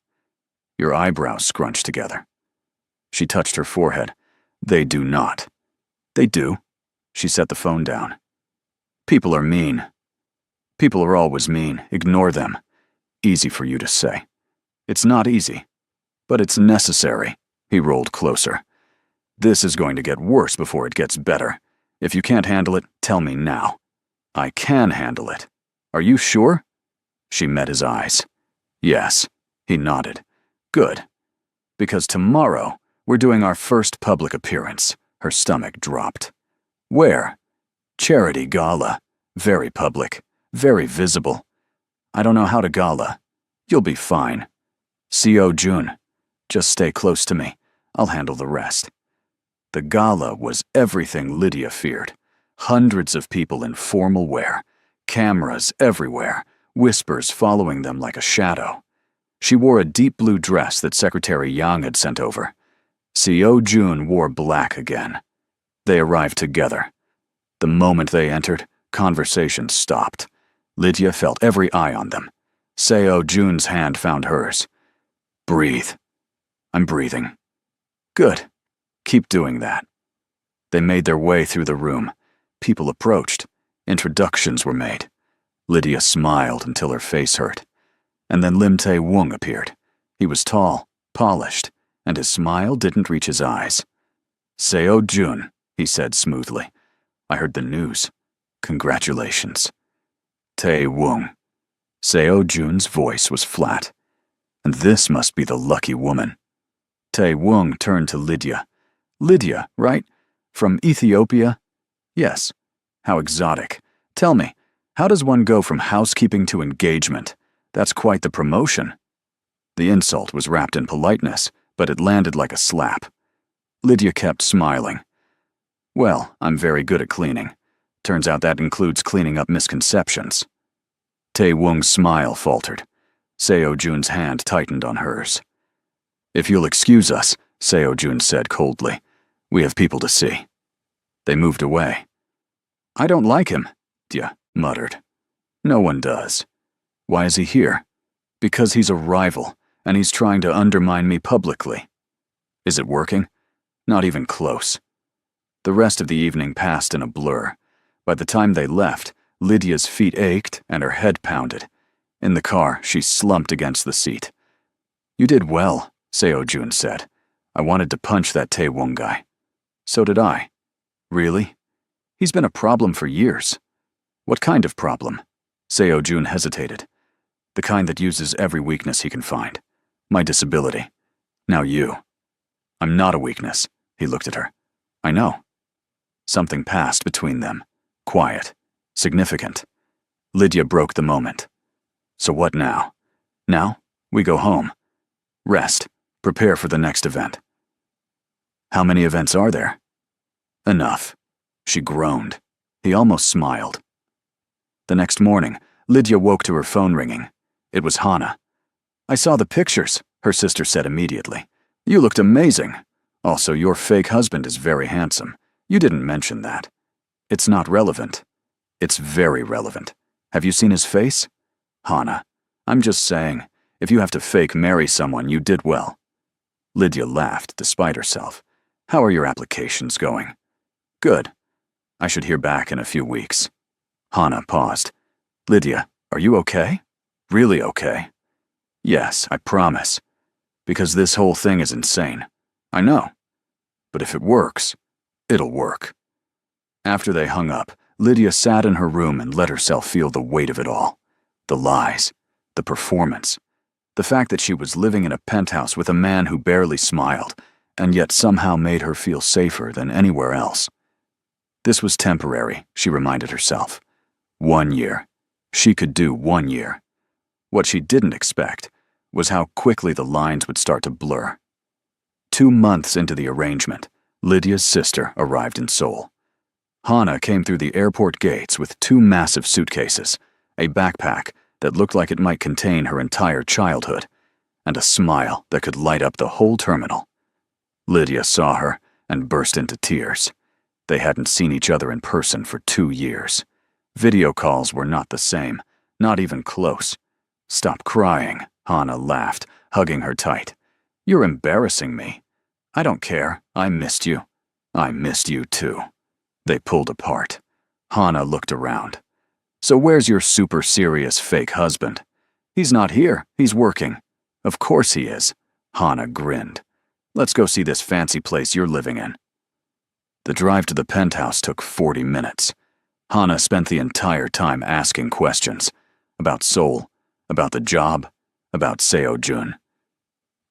Your eyebrows scrunch together. She touched her forehead. They do not. They do. She set the phone down. People are mean. People are always mean. Ignore them. Easy for you to say. It's not easy. But it's necessary. He rolled closer. This is going to get worse before it gets better. If you can't handle it, tell me now. I can handle it. Are you sure? She met his eyes. Yes. He nodded. Good. Because tomorrow, we're doing our first public appearance. Her stomach dropped. Where? Charity gala. Very public. Very visible. I don't know how to gala. You'll be fine. Seo Jun. Just stay close to me. I'll handle the rest. The gala was everything Lydia feared. Hundreds of people in formal wear. Cameras everywhere. Whispers following them like a shadow. She wore a deep blue dress that Secretary Yang had sent over. Seo Jun wore black again. They arrived together. The moment they entered, conversation stopped. Lydia felt every eye on them. Seo Jun's hand found hers. Breathe. I'm breathing. Good. Keep doing that. They made their way through the room. People approached. Introductions were made. Lydia smiled until her face hurt. And then Lim Tae-woong appeared. He was tall, polished, and his smile didn't reach his eyes. Seo Jun, he said smoothly. I heard the news. Congratulations. Tae-woong. Seo Jun's voice was flat. And this must be the lucky woman. Tae-woong turned to Lydia. Lydia, right? From Ethiopia? Yes. How exotic. Tell me, how does one go from housekeeping to engagement? That's quite the promotion. The insult was wrapped in politeness, but it landed like a slap. Lydia kept smiling. Well, I'm very good at cleaning. Turns out that includes cleaning up misconceptions. Tae-woong's smile faltered. Seo Jun's hand tightened on hers. If you'll excuse us, Seo Jun said coldly. We have people to see. They moved away. I don't like him, Dia muttered. No one does. Why is he here? Because he's a rival, and he's trying to undermine me publicly. Is it working? Not even close. The rest of the evening passed in a blur. By the time they left, Lydia's feet ached and her head pounded. In the car, she slumped against the seat. You did well, Seo Jun said. I wanted to punch that Tae-woong guy. So did I. Really? He's been a problem for years. What kind of problem? Seo Jun hesitated. The kind that uses every weakness he can find. My disability. Now you. I'm not a weakness, he looked at her. I know. Something passed between them. Quiet. Significant. Lydia broke the moment. So what now? Now, we go home. Rest. Prepare for the next event. How many events are there? Enough. She groaned. He almost smiled. The next morning, Lydia woke to her phone ringing. It was Hannah. I saw the pictures, her sister said immediately. You looked amazing. Also, your fake husband is very handsome. You didn't mention that. It's not relevant. It's very relevant. Have you seen his face? Hannah, I'm just saying, if you have to fake marry someone, you did well. Lydia laughed despite herself. How are your applications going? Good. I should hear back in a few weeks. Hannah paused. Lydia, are you okay? Really okay? Yes, I promise. Because this whole thing is insane. I know. But if it works, it'll work. After they hung up, Lydia sat in her room and let herself feel the weight of it all. The lies. The performance. The fact that she was living in a penthouse with a man who barely smiled, and yet somehow made her feel safer than anywhere else. This was temporary, she reminded herself. 1 year. She could do 1 year. What she didn't expect was how quickly the lines would start to blur. 2 months into the arrangement, Lydia's sister arrived in Seoul. Hannah came through the airport gates with 2 massive suitcases, a backpack that looked like it might contain her entire childhood, and a smile that could light up the whole terminal. Lydia saw her and burst into tears. They hadn't seen each other in person for 2 years. Video calls were not the same, not even close. "Stop crying," Hana laughed, hugging her tight. "You're embarrassing me." "I don't care. I missed you." "I missed you too." They pulled apart. Hana looked around. "So where's your super serious fake husband?" "He's not here. He's working." "Of course he is." Hana grinned. "Let's go see this fancy place you're living in." The drive to the penthouse took 40 minutes. Hana spent the entire time asking questions. About Seoul, about the job, about Seo-jun.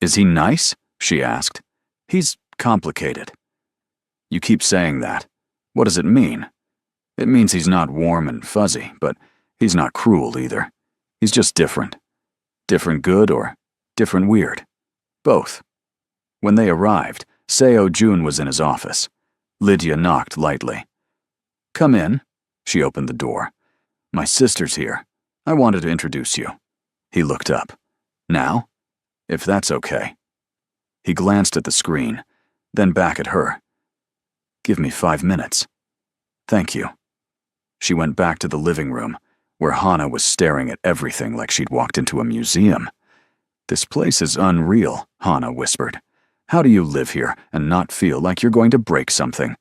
"Is he nice?" she asked. "He's complicated." "You keep saying that. What does it mean?" "It means he's not warm and fuzzy, but he's not cruel either. He's just different. Different good or different weird? Both." When they arrived, Seo-jun was in his office. Lydia knocked lightly. "Come in." She opened the door. "My sister's here. I wanted to introduce you." He looked up. "Now? If that's okay." He glanced at the screen, then back at her. "Give me 5 minutes." "Thank you." She went back to the living room, where Hana was staring at everything like she'd walked into a museum. "This place is unreal," Hana whispered. "How do you live here and not feel like you're going to break something?"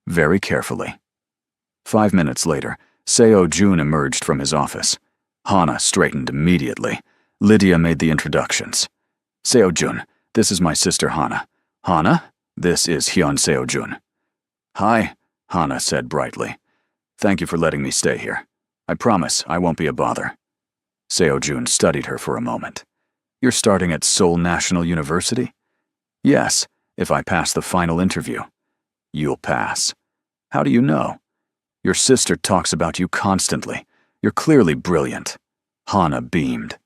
Very carefully. 5 minutes later, Seo-jun emerged from his office. Hana straightened immediately. Lydia made the introductions. "Seo-jun, this is my sister Hana. Hana, this is Hyun Seo-jun." "Hi," Hana said brightly. "Thank you for letting me stay here. I promise I won't be a bother." Seo-jun studied her for a moment. "You're starting at Seoul National University?" "Yes, if I pass the final interview." "You'll pass." "How do you know?" "Your sister talks about you constantly. You're clearly brilliant." Hana beamed.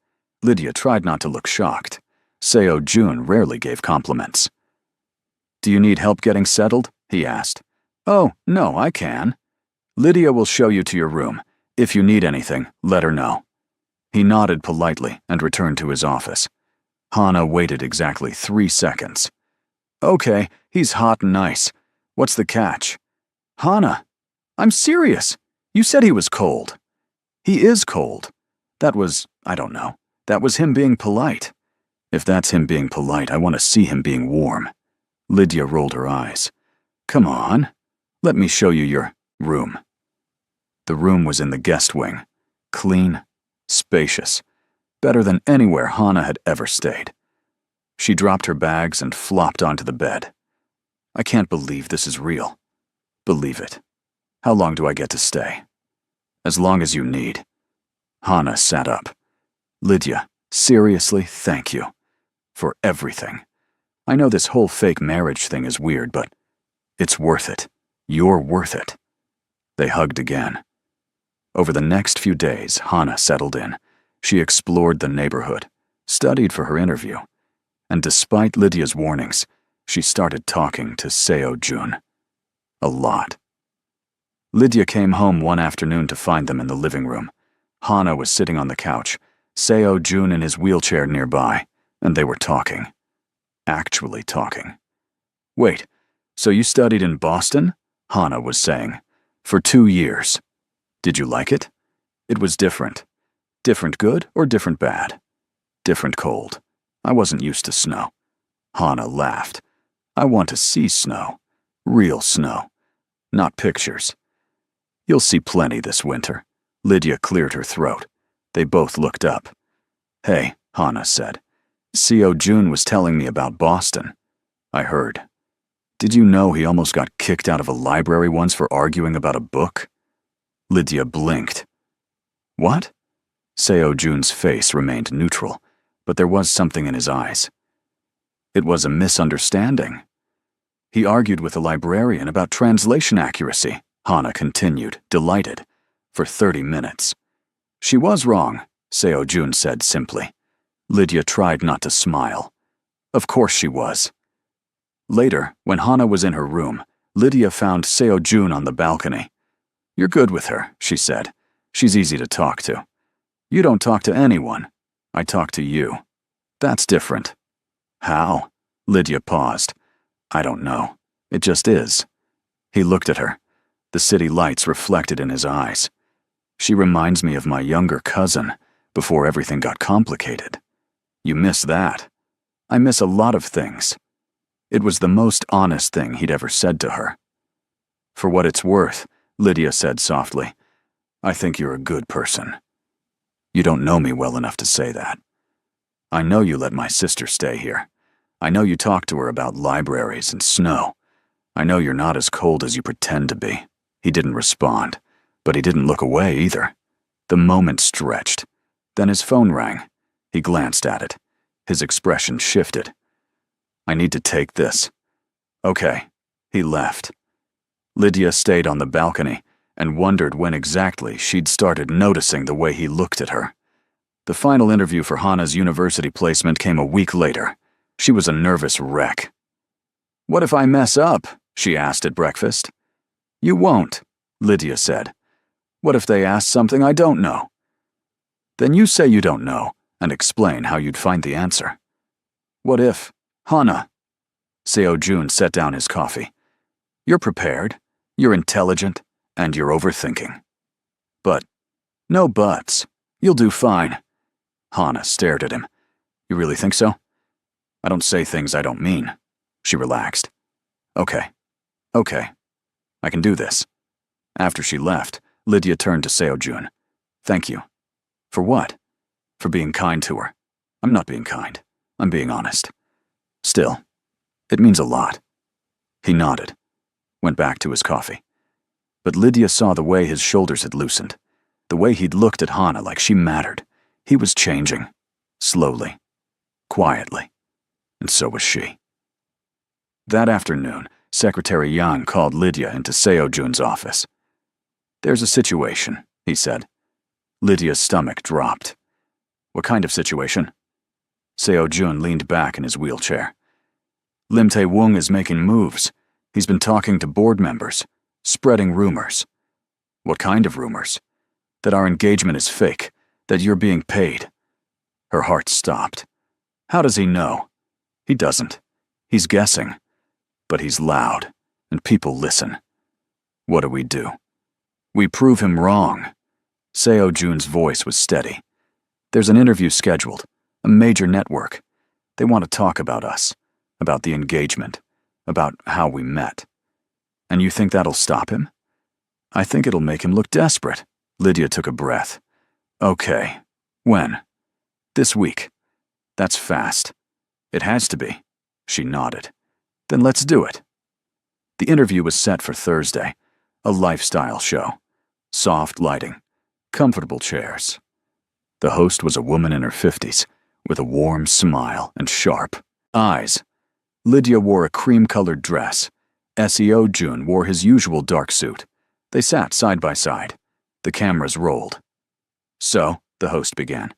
Lydia tried not to look shocked. Seo-jun rarely gave compliments. "Do you need help getting settled?" he asked. "Oh, no, I can." "Lydia will show you to your room. If you need anything, let her know." He nodded politely and returned to his office. Hana waited exactly 3 seconds. "Okay, he's hot and nice. What's the catch?" "Hana, I'm serious. You said he was cold." "He is cold. That was, I don't know. That was him being polite." "If that's him being polite, I want to see him being warm." Lydia rolled her eyes. "Come on. Let me show you your room." The room was in the guest wing. Clean, spacious, better than anywhere Hana had ever stayed. She dropped her bags and flopped onto the bed. "I can't believe this is real." "Believe it. How long do I get to stay?" "As long as you need." Hana sat up. "Lydia, seriously, thank you. For everything. I know this whole fake marriage thing is weird, but it's worth it. You're worth it." They hugged again. Over the next few days, Hana settled in. She explored the neighborhood, studied for her interview, and despite Lydia's warnings, she started talking to Seo-jun. A lot. Lydia came home one afternoon to find them in the living room. Hana was sitting on the couch, Seo-jun in his wheelchair nearby, and they were talking. Actually talking. "Wait, so you studied in Boston?" Hana was saying. "For 2 years. Did you like it?" "It was different." "Different good or different bad?" "Different cold. I wasn't used to snow." Hana laughed. "I want to see snow. Real snow. Not pictures." "You'll see plenty this winter." Lydia cleared her throat. They both looked up. "Hey," Hana said. "Seo-jun was telling me about Boston." "I heard. Did you know he almost got kicked out of a library once for arguing about a book?" Lydia blinked. "What?" Seo-jun's face remained neutral, but there was something in his eyes. "It was a misunderstanding." "He argued with the librarian about translation accuracy," Hana continued, delighted, "for 30 minutes. "She was wrong," Seo-jun said simply. Lydia tried not to smile. Of course she was. Later, when Hana was in her room, Lydia found Seo-jun on the balcony. "You're good with her," she said. "She's easy to talk to." "You don't talk to anyone. I talk to you." "That's different." "How?" Lydia paused. "I don't know. It just is." He looked at her, the city lights reflected in his eyes. She reminds me of my younger cousin, before everything got complicated. You miss that. I miss a lot of things. It was the most honest thing he'd ever said to her. For what it's worth, Lydia said softly, I think you're a good person. You don't know me well enough to say that. I know you let my sister stay here. I know you talk to her about libraries and snow. I know you're not as cold as you pretend to be. He didn't respond, but he didn't look away either. The moment stretched. Then his phone rang. He glanced at it. His expression shifted. I need to take this. Okay. He left. Lydia stayed on the balcony and wondered when exactly she'd started noticing the way he looked at her. The final interview for Hana's university placement came a week later. She was a nervous wreck. What if I mess up? She asked at breakfast. You won't, Lydia said. What if they ask something I don't know? Then you say you don't know and explain how you'd find the answer. What if, Hana? Seo Jun set down his coffee. You're prepared, you're intelligent, and you're overthinking. But, no buts. You'll do fine. Hana stared at him. You really think so? I don't say things I don't mean. She relaxed. Okay. I can do this. After she left, Lydia turned to Seo Jun. Thank you. For what? For being kind to her. I'm not being kind. I'm being honest. Still, it means a lot. He nodded, went back to his coffee. But Lydia saw the way his shoulders had loosened, the way he'd looked at Hana like she mattered. He was changing, slowly, quietly, and so was she. That afternoon, Secretary Yang called Lydia into Seo Jun's office. There's a situation, he said. Lydia's stomach dropped. What kind of situation? Seo Jun leaned back in his wheelchair. Lim Tae-woong is making moves. He's been talking to board members, spreading rumors. What kind of rumors? That our engagement is fake, that you're being paid. Her heart stopped. How does he know? He doesn't. He's guessing. But he's loud, and people listen. What do? We prove him wrong. Seo Jun's voice was steady. There's an interview scheduled, a major network. They want to talk about us, about the engagement, about how we met. And you think that'll stop him? I think it'll make him look desperate. Lydia took a breath. Okay. When? This week. That's fast. It has to be. She nodded. Then let's do it. The interview was set for Thursday, a lifestyle show. Soft lighting, comfortable chairs. The host was a woman in her 50s, with a warm smile and sharp eyes. Lydia wore a cream-colored dress. Seo Jun wore his usual dark suit. They sat side by side. The cameras rolled. So, the host began,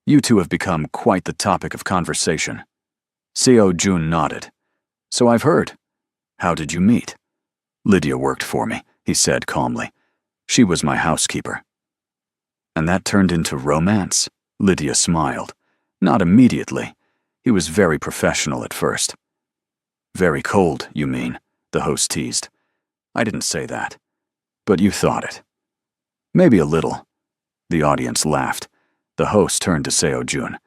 you two have become quite the topic of conversation. Seo Jun nodded. So I've heard. How did you meet? Lydia worked for me, he said calmly. She was my housekeeper. And that turned into romance? Lydia smiled. Not immediately. He was very professional at first. Very cold, you mean, the host teased. I didn't say that. But you thought it. Maybe a little. The audience laughed. The host turned to Seo Jun.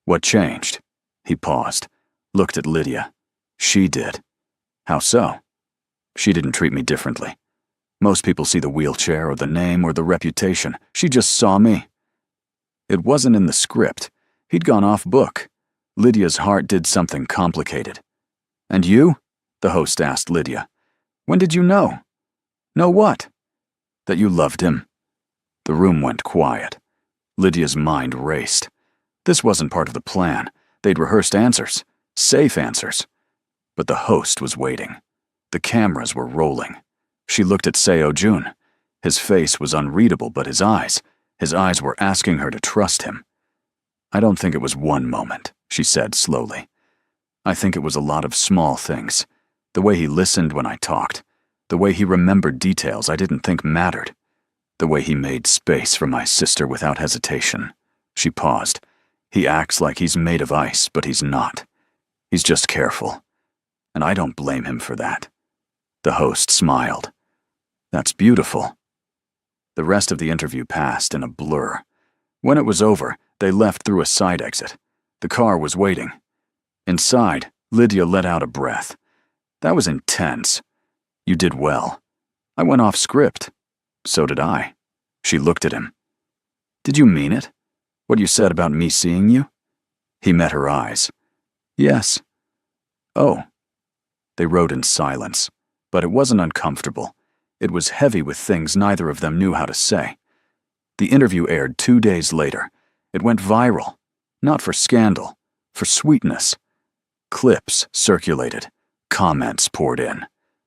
What changed? He paused, looked at Lydia. She did. How so? She didn't treat me differently. Most people see the wheelchair or the name or the reputation. She just saw me. It wasn't in the script. He'd gone off book. Lydia's heart did something complicated. And you? The host asked Lydia. When did you know? Know what? That you loved him. The room went quiet. Lydia's mind raced. This wasn't part of the plan. They'd rehearsed answers. Safe answers. But the host was waiting. The cameras were rolling. She looked at Seo Jun. His face was unreadable, but his eyes were asking her to trust him. I don't think it was one moment, she said slowly. I think it was a lot of small things. The way he listened when I talked. The way he remembered details I didn't think mattered. The way he made space for my sister without hesitation. She paused. He acts like he's made of ice, but he's not. He's just careful. And I don't blame him for that. The host smiled. That's beautiful. The rest of the interview passed in a blur. When it was over, they left through a side exit. The car was waiting. Inside, Lydia let out a breath. That was intense. You did well. I went off script. So did I. She looked at him. Did you mean it? What you said about me seeing you? He met her eyes. Yes. Oh. They rode in silence, but it wasn't uncomfortable. It was heavy with things neither of them knew how to say. The interview aired 2 days later. It went viral. Not for scandal, for sweetness. Clips circulated. Comments poured in.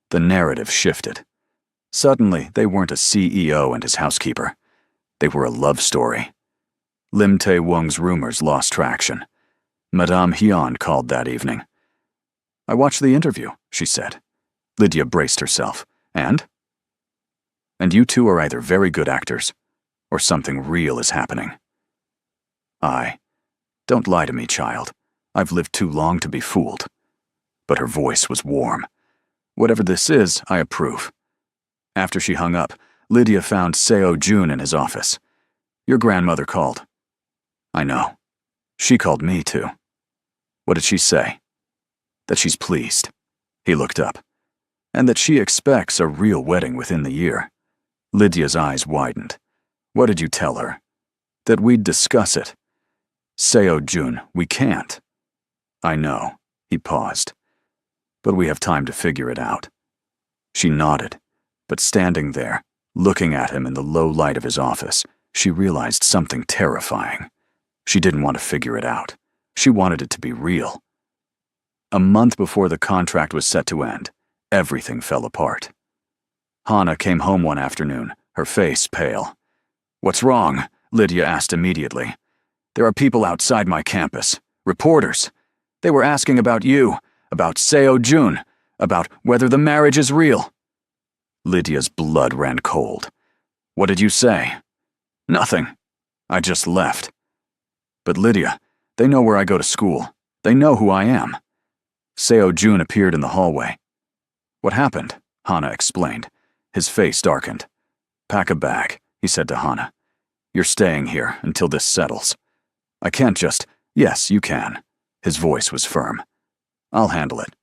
The narrative shifted. Suddenly, they weren't a CEO and his housekeeper. They were a love story. Lim Tae-woong's rumors lost traction. Madame Hyun called that evening. I watched the interview, she said. Lydia braced herself. And you two are either very good actors, or something real is happening. Don't lie to me, child. I've lived too long to be fooled. But her voice was warm. Whatever this is, I approve. After she hung up, Lydia found Seo-jun in his office. Your grandmother called. I know. She called me too. What did she say? That she's pleased. He looked up. And that she expects a real wedding within the year. Lydia's eyes widened. What did you tell her? That we'd discuss it. Seo-jun, we can't. I know. He paused. But we have time to figure it out. She nodded, but standing there, looking at him in the low light of his office, she realized something terrifying. She didn't want to figure it out. She wanted it to be real. A month before the contract was set to end, everything fell apart. Hana came home one afternoon, her face pale. What's wrong? Lydia asked immediately. There are people outside my campus, reporters. They were asking about you, about Seo-jun, about whether the marriage is real. Lydia's blood ran cold. What did you say? Nothing. I just left. But Lydia, they know where I go to school. They know who I am. Seo-jun appeared in the hallway. What happened? Hana explained. His face darkened. Pack a bag, he said to Hana. You're staying here until this settles. I can't just... Yes, you can. His voice was firm. I'll handle it.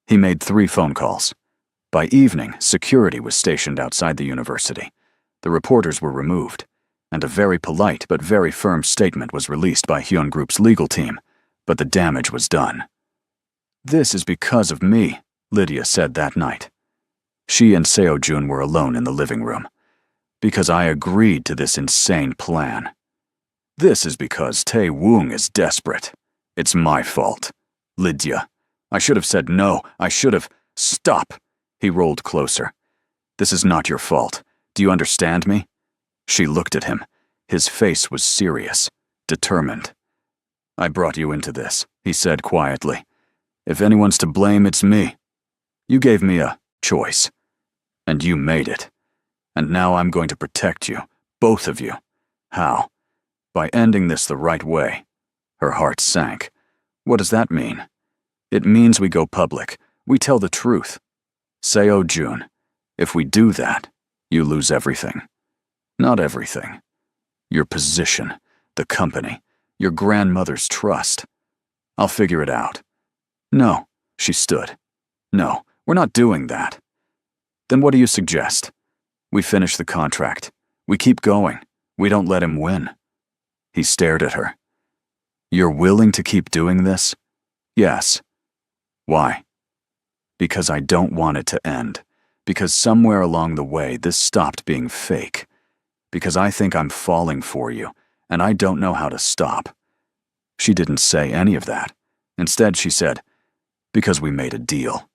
He made 3 phone calls. By evening, security was stationed outside the university. The reporters were removed, and a very polite but very firm statement was released by Hyun Group's legal team, but the damage was done. This is because of me, Lydia said that night. She and Seo-jun were alone in the living room. Because I agreed to this insane plan. This is because Tae-woong is desperate. It's my fault. Lydia. I should have said no. I should have... Stop! He rolled closer. This is not your fault. Do you understand me? She looked at him. His face was serious, determined. I brought you into this, he said quietly. If anyone's to blame, it's me. You gave me a choice. And you made it. And now I'm going to protect you, both of you. How? By ending this the right way. Her heart sank. What does that mean? It means we go public. We tell the truth. Seo-jun, if we do that, you lose everything. Not everything. Your position, the company, your grandmother's trust. I'll figure it out. No, she stood. No, we're not doing that. Then what do you suggest? We finish the contract. We keep going. We don't let him win. He stared at her. You're willing to keep doing this? Yes. Why? Because I don't want it to end. Because somewhere along the way this stopped being fake. Because I think I'm falling for you, and I don't know how to stop. She didn't say any of that. Instead, she said, because we made a deal,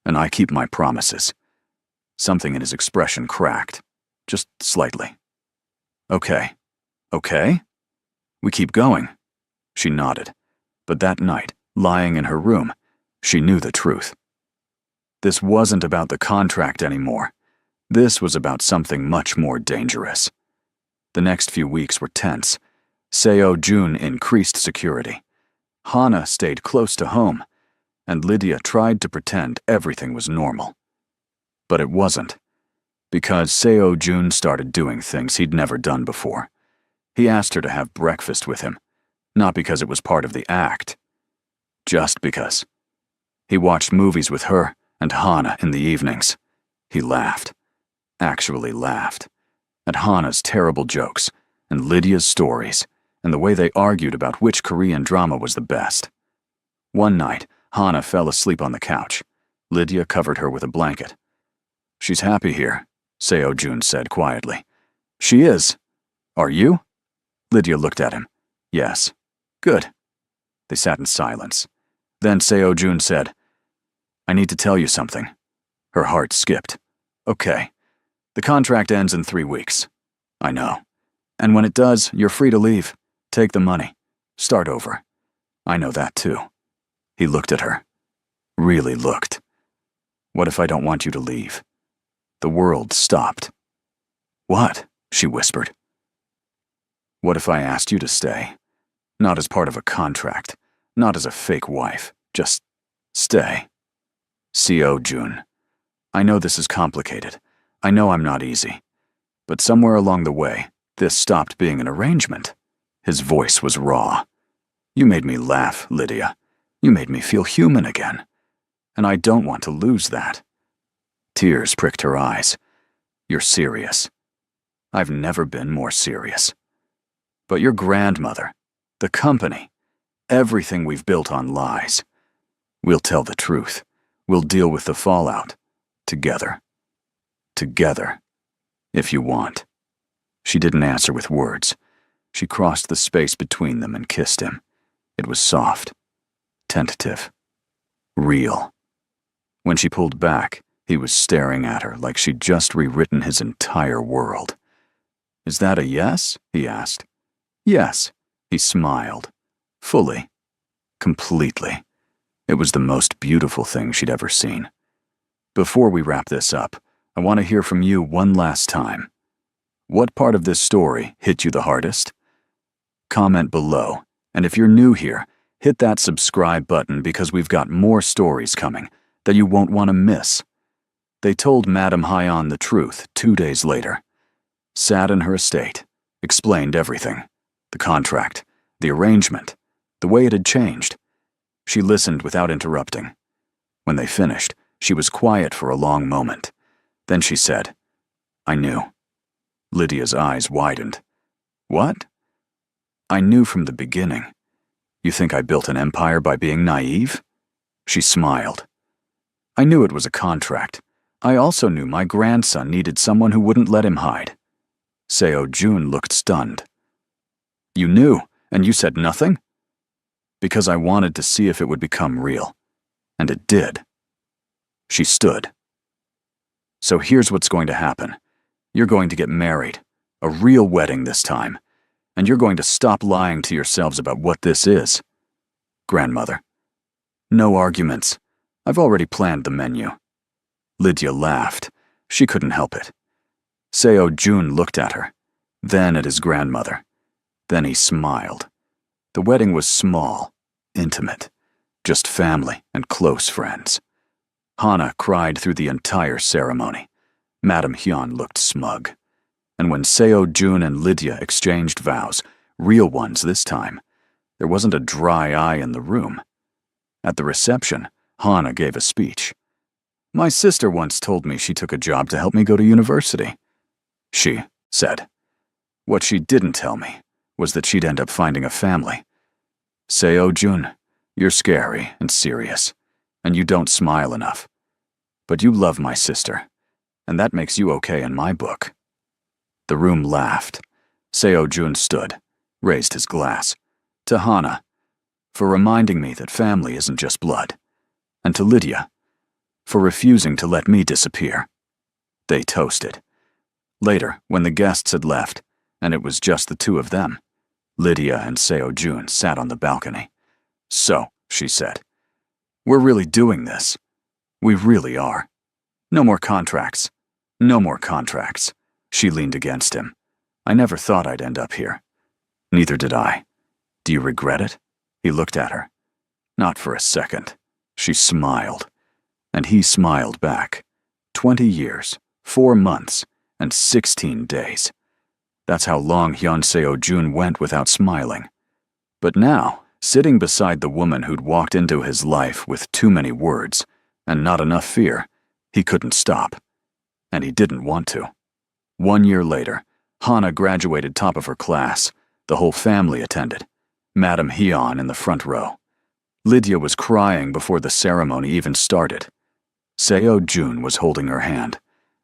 and I keep my promises. Something in his expression cracked, just slightly. Okay. Okay? We keep going. She nodded. But that night, lying in her room, she knew the truth. This wasn't about the contract anymore. This was about something much more dangerous. The next few weeks were tense. Seo-jun increased security. Hana stayed close to home, and Lydia tried to pretend everything was normal. But it wasn't. Because Seo Jun started doing things he'd never done before. He asked her to have breakfast with him, not because it was part of the act. Just because. He watched movies with her and Hana in the evenings. He laughed. Actually laughed. At Hana's terrible jokes, and Lydia's stories, and the way they argued about which Korean drama was the best. One night, Hana fell asleep on the couch. Lydia covered her with a blanket. "She's happy here," Seo Jun said quietly. "She is. Are you?" Lydia looked at him. "Yes." "Good." They sat in silence. Then Seo Jun said, "I need to tell you something." Her heart skipped. "Okay. The contract ends in 3 weeks." "I know. And when it does, you're free to leave. Take the money. Start over." "I know that too." He looked at her. Really looked. "What if I don't want you to leave?" The world stopped. "What?" she whispered. "What if I asked you to stay? Not as part of a contract, not as a fake wife, just stay." Seo Jun. "I know this is complicated. I know I'm not easy. But somewhere along the way, this stopped being an arrangement." His voice was raw. "You made me laugh, Lydia. You made me feel human again. And I don't want to lose that." Tears pricked her eyes. "You're serious." "I've never been more serious." "But your grandmother, the company, everything we've built on lies. We'll tell the truth. We'll deal with the fallout. Together. Together. If you want." She didn't answer with words. She crossed the space between them and kissed him. It was soft. Tentative. Real. When she pulled back, he was staring at her like she'd just rewritten his entire world. "Is that a yes?" he asked. "Yes." He smiled. Fully. Completely. It was the most beautiful thing she'd ever seen. "Before we wrap this up, I want to hear from you one last time. What part of this story hit you the hardest? Comment below, and if you're new here, hit that subscribe button because we've got more stories coming that you won't want to miss. They told Madame Hyon the truth 2 days later. Sat in her estate, explained everything. The contract, the arrangement, the way it had changed. She listened without interrupting. When they finished, she was quiet for a long moment. Then she said, "I knew." Lydia's eyes widened. "What?" "I knew from the beginning. You think I built an empire by being naive?" She smiled. "I knew it was a contract. I also knew my grandson needed someone who wouldn't let him hide." Seo Jun looked stunned. "You knew, and you said nothing?" "Because I wanted to see if it would become real. And it did." She stood. "So here's what's going to happen. You're going to get married. A real wedding this time. And you're going to stop lying to yourselves about what this is." Grandmother. "No arguments. I've already planned the menu." Lydia laughed. She couldn't help it. Seo Jun looked at her, then at his grandmother. Then he smiled. The wedding was small, intimate, just family and close friends. Hana cried through the entire ceremony. Madame Hyon looked smug. And when Seo Jun and Lydia exchanged vows, real ones this time, there wasn't a dry eye in the room. At the reception, Hana gave a speech. "My sister once told me she took a job to help me go to university." She said. "What she didn't tell me was that she'd end up finding a family. Seo Jun, you're scary and serious, and you don't smile enough. But you love my sister, and that makes you okay in my book." The room laughed. Seo Jun stood, raised his glass. To Hana, for reminding me that family isn't just blood. And to Lydia, for refusing to let me disappear. They toasted. Later, when the guests had left, and it was just the two of them, Lydia and Seo Jun sat on the balcony. "So," she said, "we're really doing this. We really are. No more contracts. No more contracts." She leaned against him. "I never thought I'd end up here." "Neither did I. Do you regret it?" He looked at her. "Not for a second." She smiled. And he smiled back. 20 years, 4 months, and 16 days. That's how long Hyun Seo-jun went without smiling. But now, sitting beside the woman who'd walked into his life with too many words and not enough fear, he couldn't stop. And he didn't want to. 1 year later, Hana graduated top of her class. The whole family attended. Madam Hyun in the front row. Lydia was crying before the ceremony even started. Seo-jun was holding her hand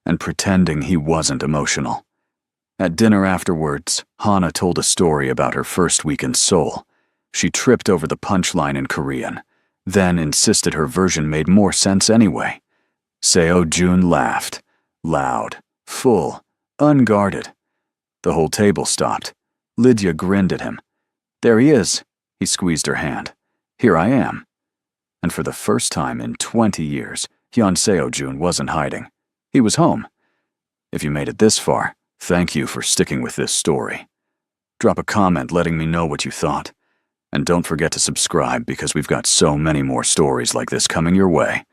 and pretending he wasn't emotional. At dinner afterwards, Hana told a story about her first week in Seoul. She tripped over the punchline in Korean, then insisted her version made more sense anyway. Seo-jun laughed, loud, full, unguarded. The whole table stopped. Lydia grinned at him. There he is. He squeezed her hand. Here I am. And for the first time in 20 years, Hyun Seo-jun wasn't hiding. He was home. If you made it this far, thank you for sticking with this story. Drop a comment letting me know what you thought. And don't forget to subscribe because we've got so many more stories like this coming your way.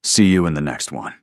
See you in the next one.